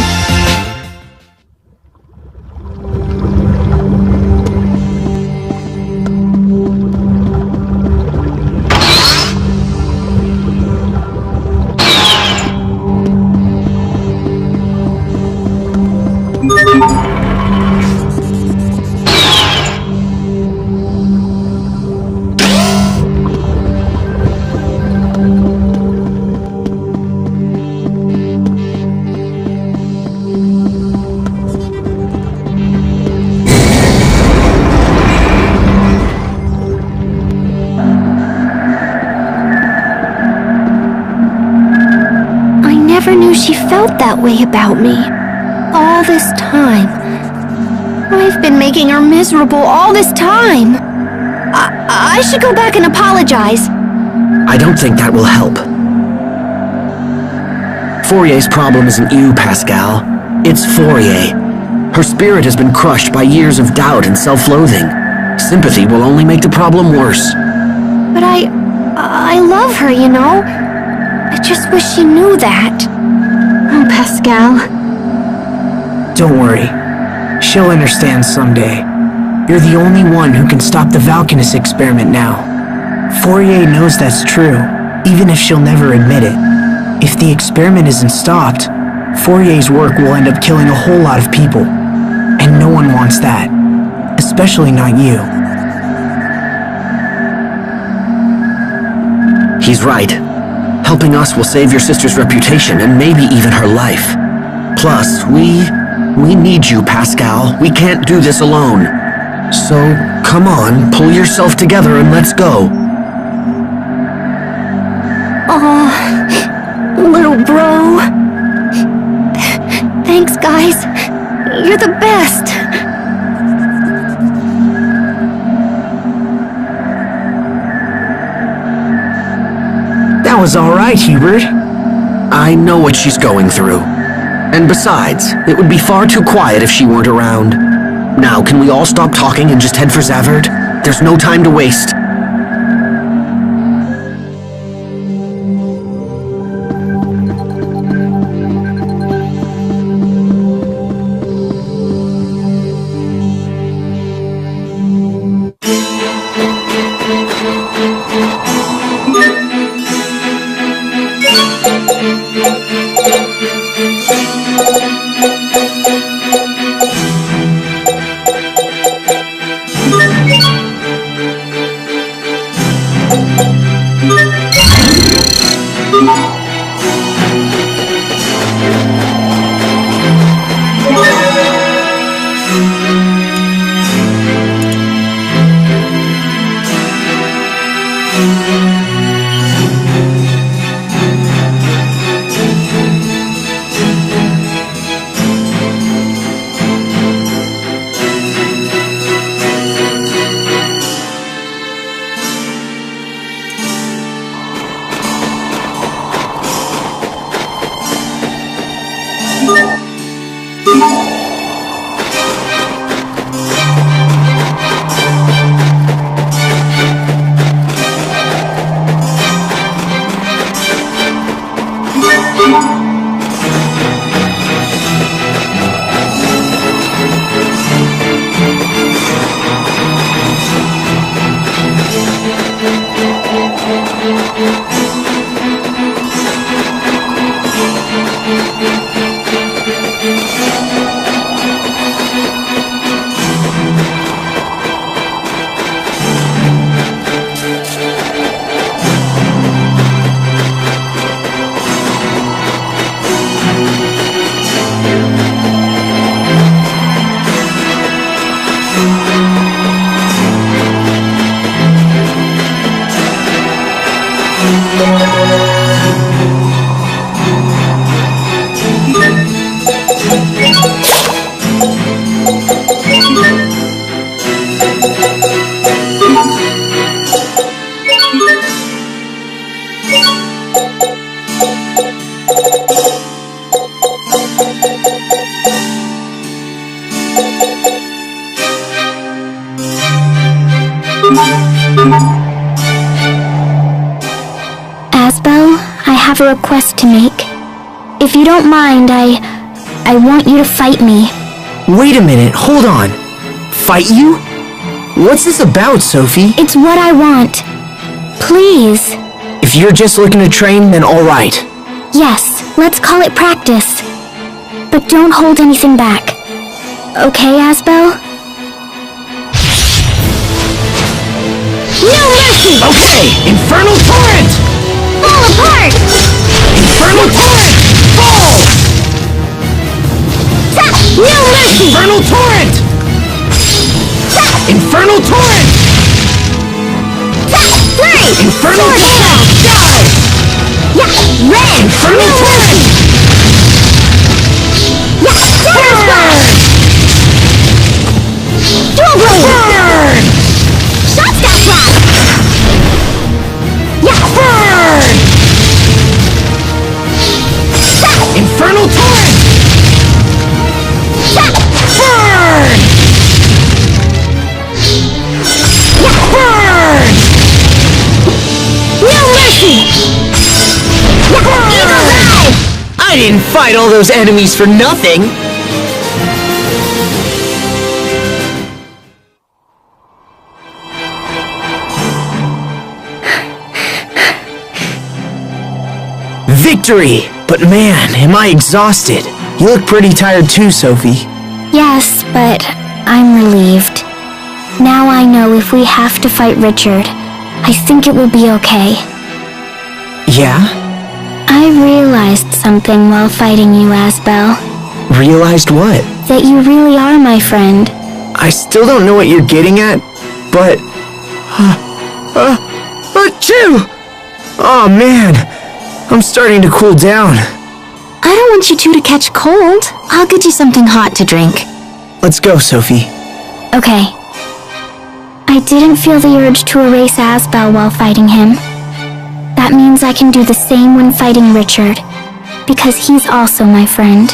She felt that way about me. All this time. I've been making her miserable all this time. I should go back and apologize. I don't think that will help. Fourier's problem isn't you, Pascal. It's Fourier. Her spirit has been crushed by years of doubt and self-loathing. Sympathy will only make the problem worse. But I love her, you know? I just wish she knew that. Oh, Pascal. Don't worry. She'll understand someday. You're the only one who can stop the Valkanus experiment now. Fourier knows that's true, even if she'll never admit it. If the experiment isn't stopped, Fourier's work will end up killing a whole lot of people. And no one wants that. Especially not you. He's right. Helping us will save your sister's reputation and maybe even her life. Plus, we need you, Pascal. We can't do this alone. So, come on, pull yourself together and let's go. Oh, little bro. Thanks, guys. You're the best. That was all right, Hubert. I know what she's going through. And besides, it would be far too quiet if she weren't around. Now, can we all stop talking and just head for Zaverd? There's no time to waste. Asbel, I have a request to make. If you don't mind, I want you to fight me. Wait a minute, hold on. Fight you? What's this about, Sophie? It's what I want. Please. If you're just looking to train, then all right. Yes, let's call it practice. But don't hold anything back. Okay, Asbel? No mercy! Okay, Infernal Torrent! Fall apart! Infernal Torrent! Fall! No mercy! Infernal Torrent! Infernal Torrent! Flurry! Infernal Torrent! Die! Yeah, red! Infernal No Torrent! mercy! Yeah, Dagger Splash! Dual Blade! Burn! Shot Staff Blast! Yeah, Burn! Infernal Torrent! Burn! Burn! no mercy! Yeah, Eagle's Eye! I didn't fight all those enemies for nothing! Victory! But man, am I exhausted. You look pretty tired too, Sophie. Yes, but I'm relieved. Now I know if we have to fight Richard, I think it will be okay. Yeah? I realized something while fighting you, Asbel. Realized what? That you really are my friend. I still don't know what you're getting at, but... Achoo! Oh man, I'm starting to cool down. I don't want you two to catch cold. I'll get you something hot to drink. Let's go, Sophie. Okay. I didn't feel the urge to erase Asbel while fighting him. That means I can do the same when fighting Richard, because he's also my friend.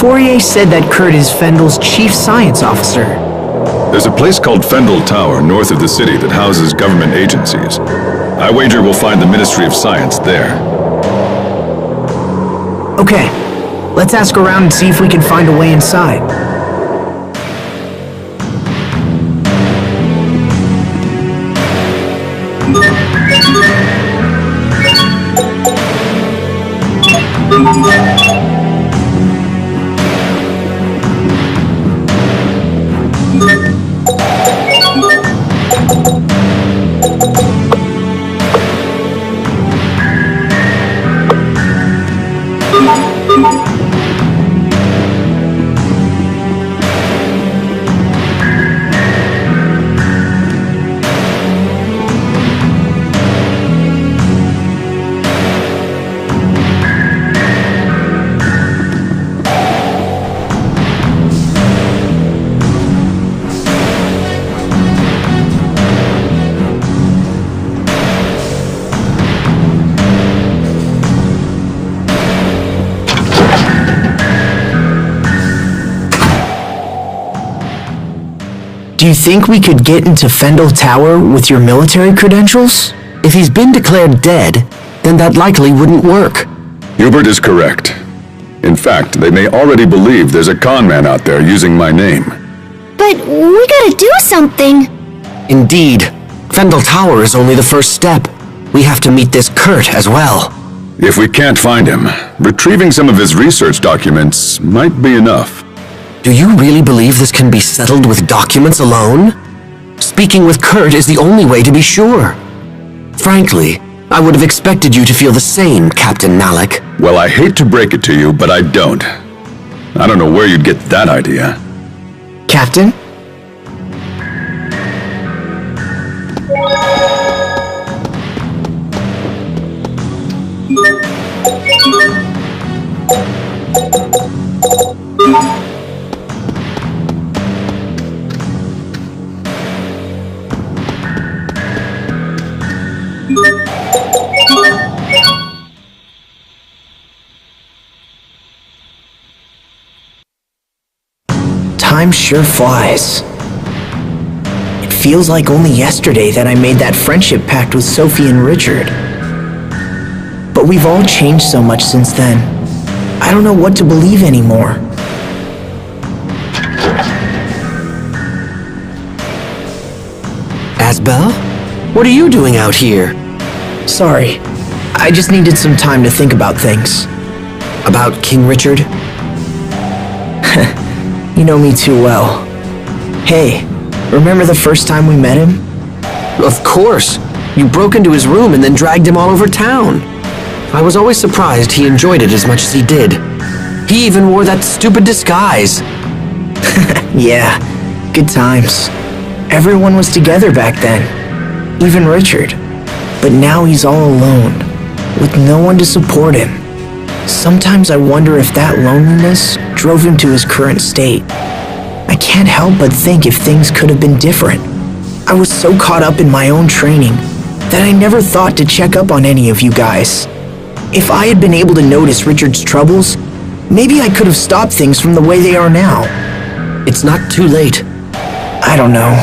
Fourier said that Kurt is Fendel's chief science officer. There's a place called Fendel Tower north of the city that houses government agencies. I wager we'll find the Ministry of Science there. Okay, Let's ask around and see if we can find a way inside. Do you think we could get into Fendel Tower with your military credentials? If he's been declared dead, then that likely wouldn't work. Hubert is correct. In fact, they may already believe there's a con man out there using my name. But we gotta do something. Indeed. Fendel Tower is only the first step. We have to meet this Kurt as well. If we can't find him, retrieving some of his research documents might be enough. Do you really believe this can be settled with documents alone? Speaking with Kurt is the only way to be sure. Frankly, I would have expected you to feel the same, Captain Malik. Well, I hate to break it to you, but I don't. I don't know where you'd get that idea. Captain? Time sure flies. It feels like only yesterday that I made that friendship pact with Sophie and Richard. But we've all changed so much since then. I don't know what to believe anymore. Asbel? What are you doing out here? Sorry, I just needed some time to think about things. About King Richard? You know me too well. Hey, remember the first time we met him? Of course. You broke into his room and then dragged him all over town. I was always surprised he enjoyed it as much as he did. He even wore that stupid disguise. Yeah, good times. Everyone was together back then. Even Richard. But now he's all alone, with no one to support him. Sometimes I wonder if that loneliness drove him to his current state. I can't help but think if things could have been different. I was so caught up in my own training that I never thought to check up on any of you guys. If I had been able to notice Richard's troubles, maybe I could have stopped things from the way they are now. It's not too late. I don't know.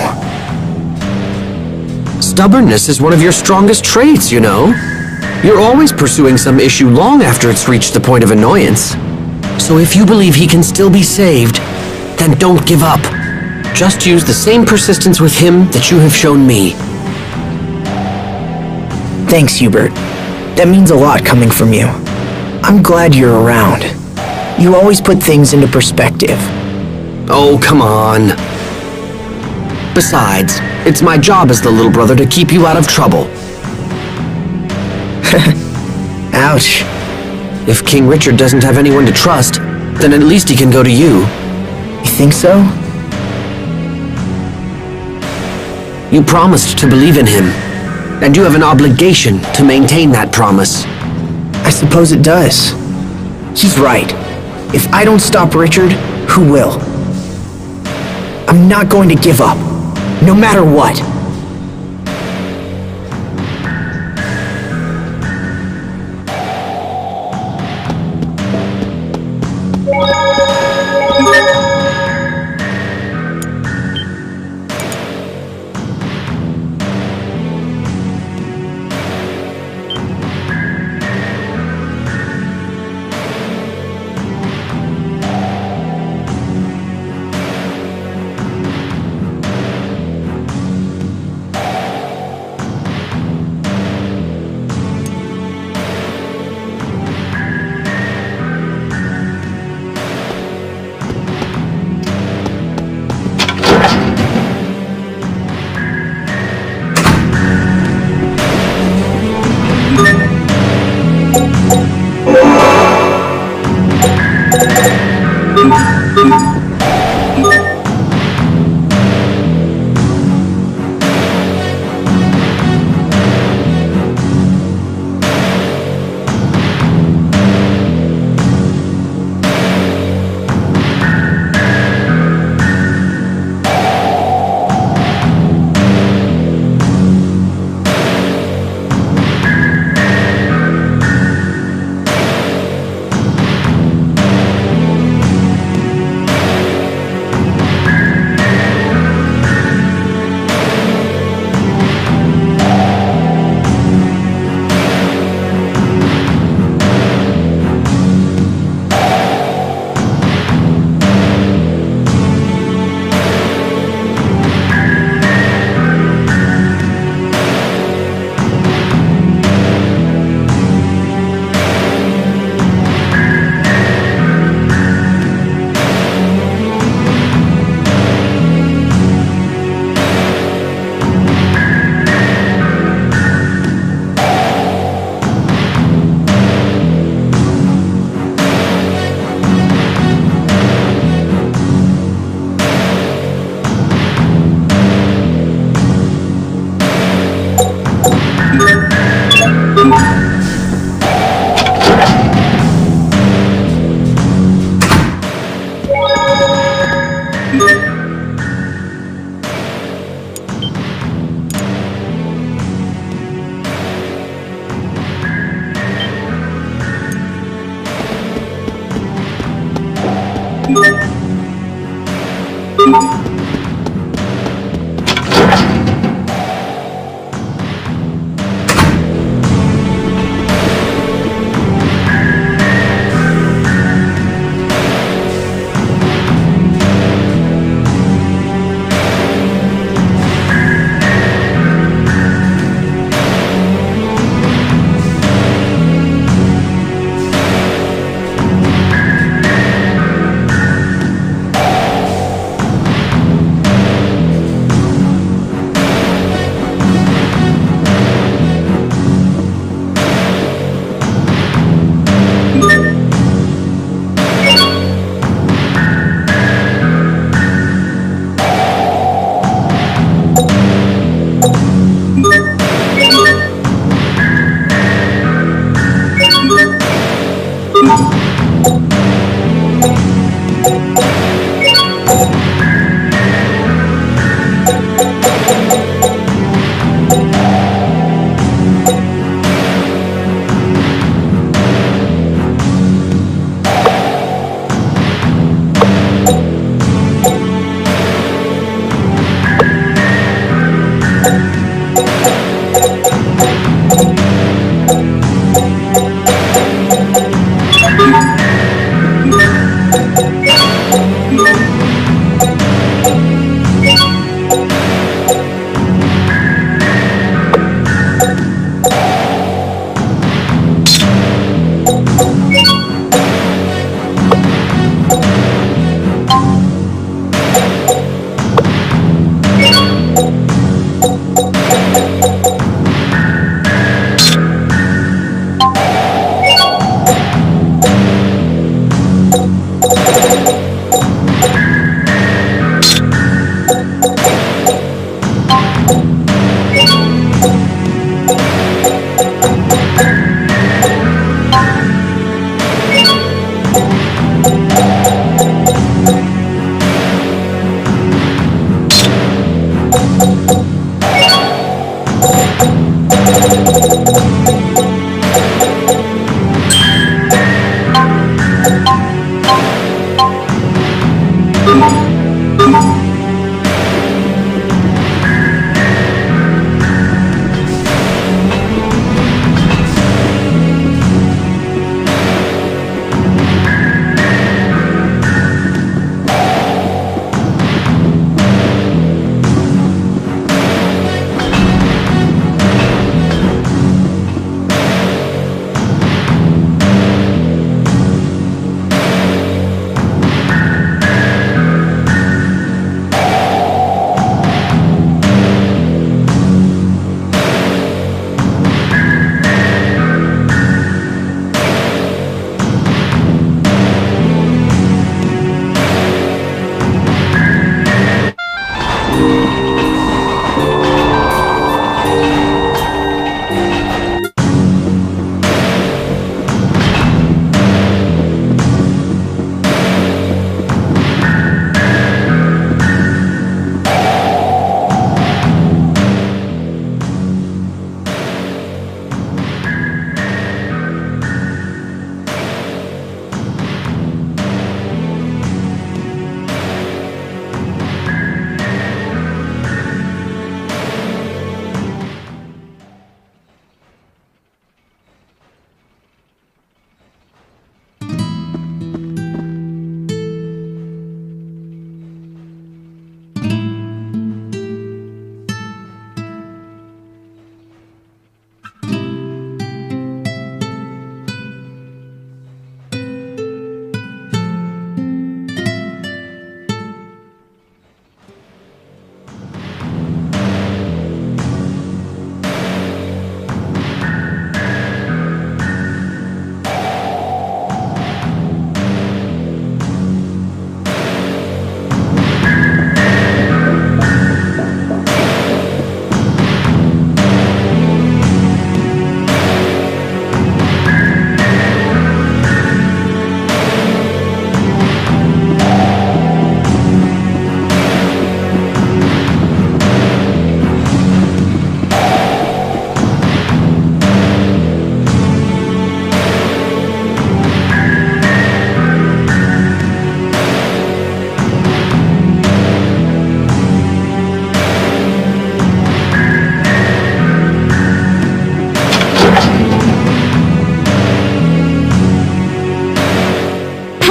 Stubbornness is one of your strongest traits, you know. You're always pursuing some issue long after it's reached the point of annoyance. So if you believe he can still be saved, then don't give up. Just use the same persistence with him that you have shown me. Thanks, Hubert. That means a lot coming from you. I'm glad you're around. You always put things into perspective. Oh, come on. Besides, it's my job as the little brother to keep you out of trouble. Ouch. If King Richard doesn't have anyone to trust, then at least he can go to you. You think so? You promised to believe in him, and you have an obligation to maintain that promise. I suppose it does. He's right. If I don't stop Richard, who will? I'm not going to give up, no matter what.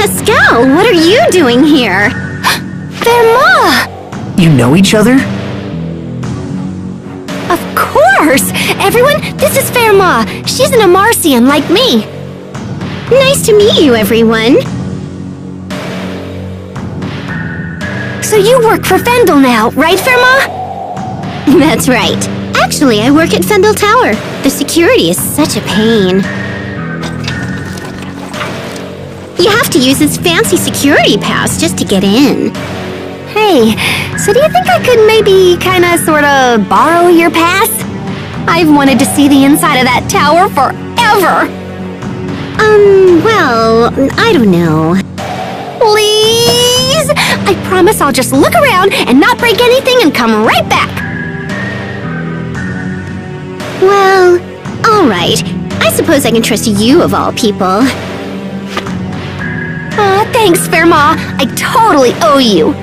Pascal, what are you doing here? Verma! You know each other? Of course! Everyone, this is Verma. She's an Amarcian like me. Nice to meet you, everyone. So you work for Fendel now, right, Verma? That's right. Actually, I work at Fendel Tower. The security is such a pain. You have to use this fancy security pass just to get in. Hey, so do you think I could maybe kinda sorta borrow your pass? I've wanted to see the inside of that tower forever. Well, I don't know. Please? I promise I'll just look around and not break anything and come right back. Well, all right. I suppose I can trust you of all people. Thanks, Verma. I totally owe you.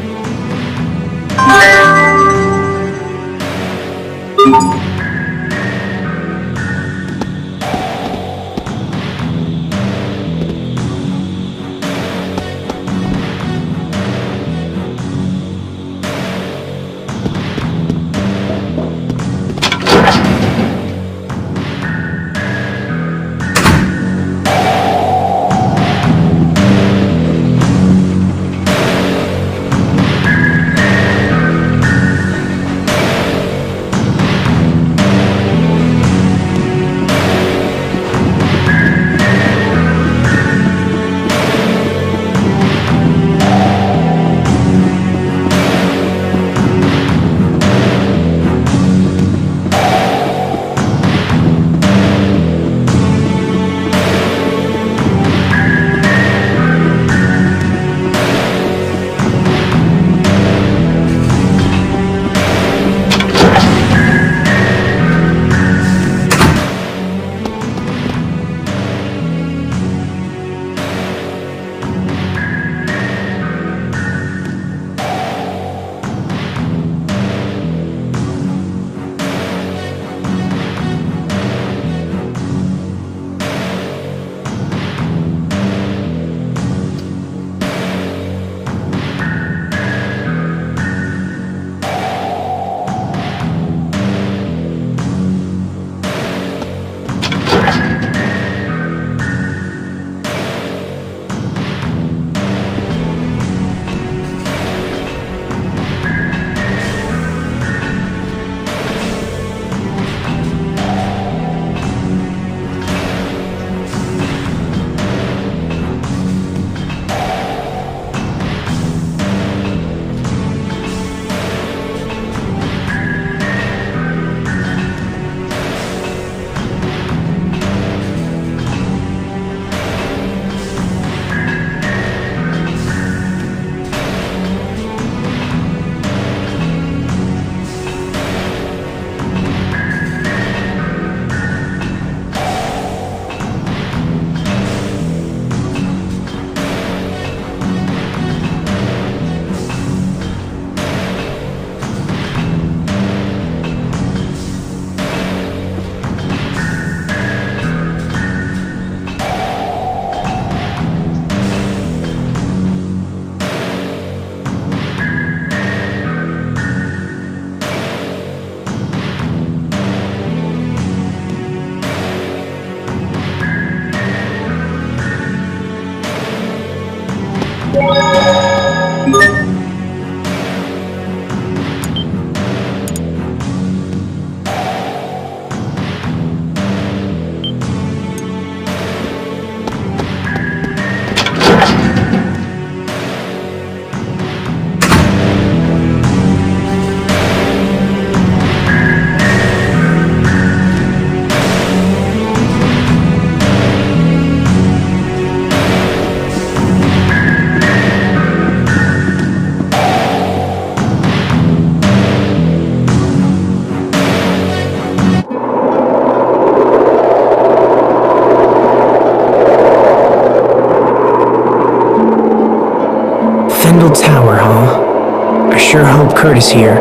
Fendel Tower, huh? I sure hope Kurt is here.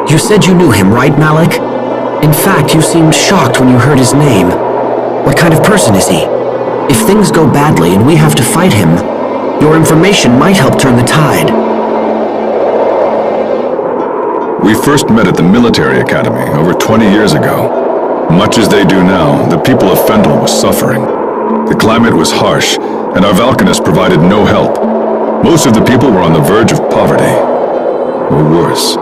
You said you knew him, right, Malik? In fact, you seemed shocked when you heard his name. What kind of person is he? If things go badly and we have to fight him, your information might help turn the tide. We first met at the military academy over 20 years ago. Much as they do now, the people of Fendel was suffering. The climate was harsh, and our Valkanist provided no help. Most of the people were on the verge of poverty, or worse.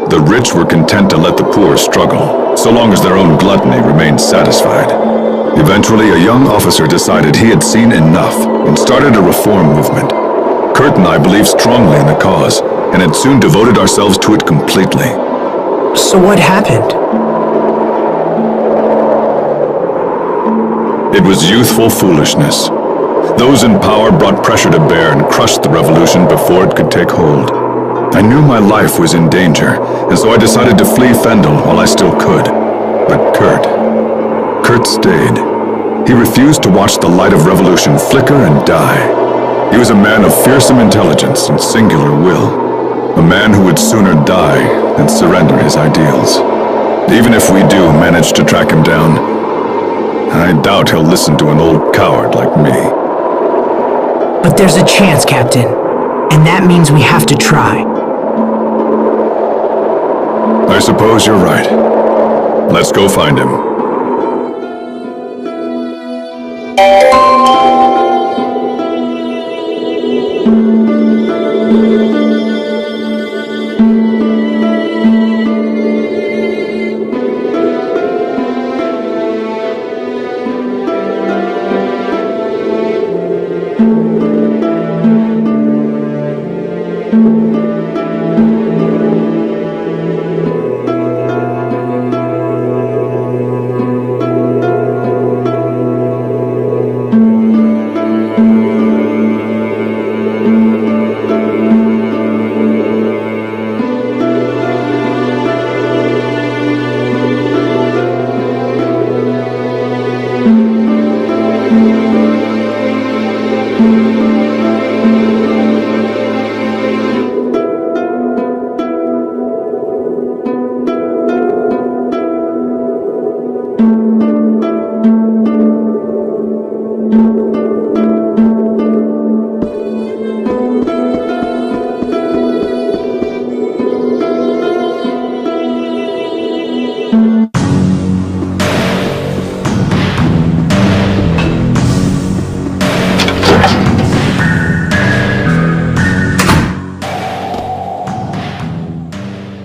The rich were content to let the poor struggle, so long as their own gluttony remained satisfied. Eventually, a young officer decided he had seen enough and started a reform movement. Kurt and I believed strongly in the cause, and had soon devoted ourselves to it completely. So what happened? It was youthful foolishness. Those in power brought pressure to bear and crushed the revolution before it could take hold. I knew my life was in danger, and so I decided to flee Fendel while I still could. But Kurt stayed. He refused to watch the light of revolution flicker and die. He was a man of fearsome intelligence and singular will. A man who would sooner die than surrender his ideals. Even if we do manage to track him down, I doubt he'll listen to an old coward like me. But there's a chance, Captain. And that means we have to try. I suppose you're right. Let's go find him.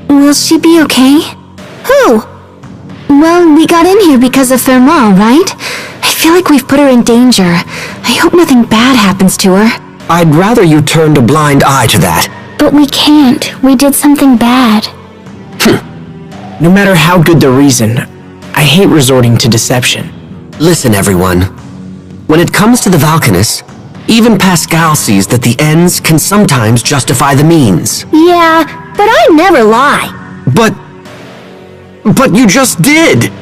Will she be okay? Who? Well, we got in here because of Thermal, right? I feel like we've put her in danger. I hope nothing bad happens to her. I'd rather you turned a blind eye to that. But we can't. We did something bad. No matter how good the reason, I hate resorting to deception. Listen, everyone. When it comes to the Valkanists, even Pascal sees that the ends can sometimes justify the means. Yeah, but I never lie. But you just did!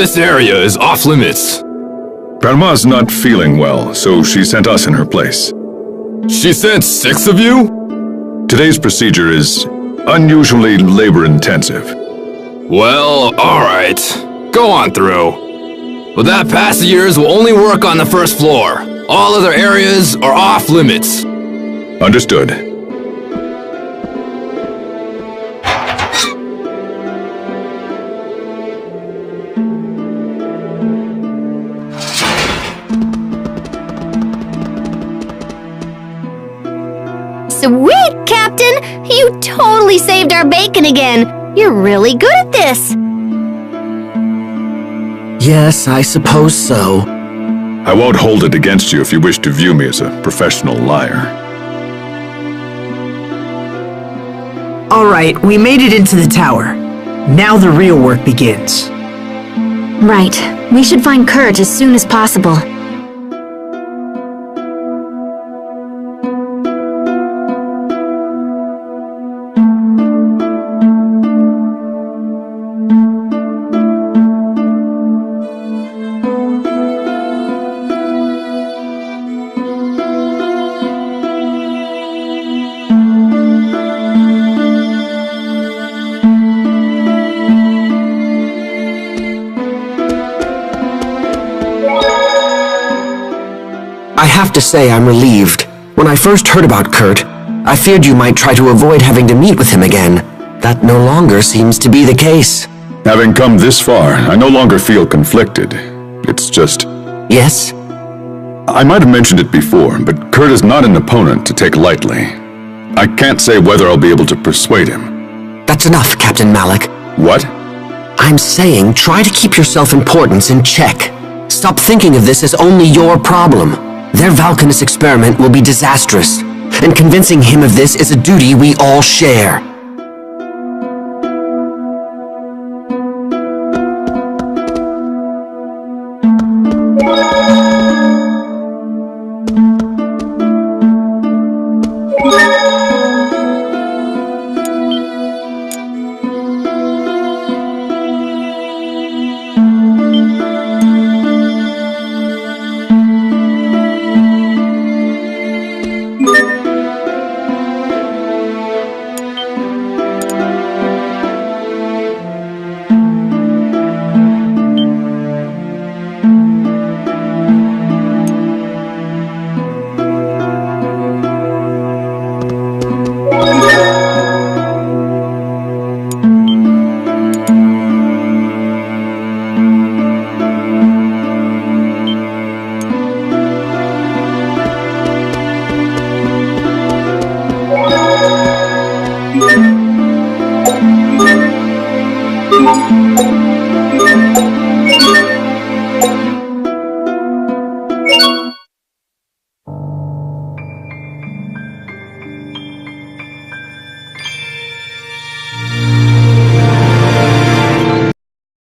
This area is off limits. Grandma's not feeling well, so she sent us in her place. She sent 6 of you? Today's procedure is unusually labor-intensive. Well, alright. Go on through. But that passengers will only work on the first floor. All other areas are off limits. Understood. Sweet, Captain! You totally saved our bacon again. You're really good at this. Yes, I suppose so. I won't hold it against you if you wish to view me as a professional liar. All right, we made it into the tower. Now the real work begins. Right. We should find Kurt as soon as possible. I have to say I'm relieved. When I first heard about Kurt, I feared you might try to avoid having to meet with him again. That no longer seems to be the case. Having come this far, I no longer feel conflicted. It's just... Yes? I might have mentioned it before, but Kurt is not an opponent to take lightly. I can't say whether I'll be able to persuade him. That's enough, Captain Malik. What? I'm saying try to keep your self-importance in check. Stop thinking of this as only your problem. Their Valkanus experiment will be disastrous, and convincing him of this is a duty we all share.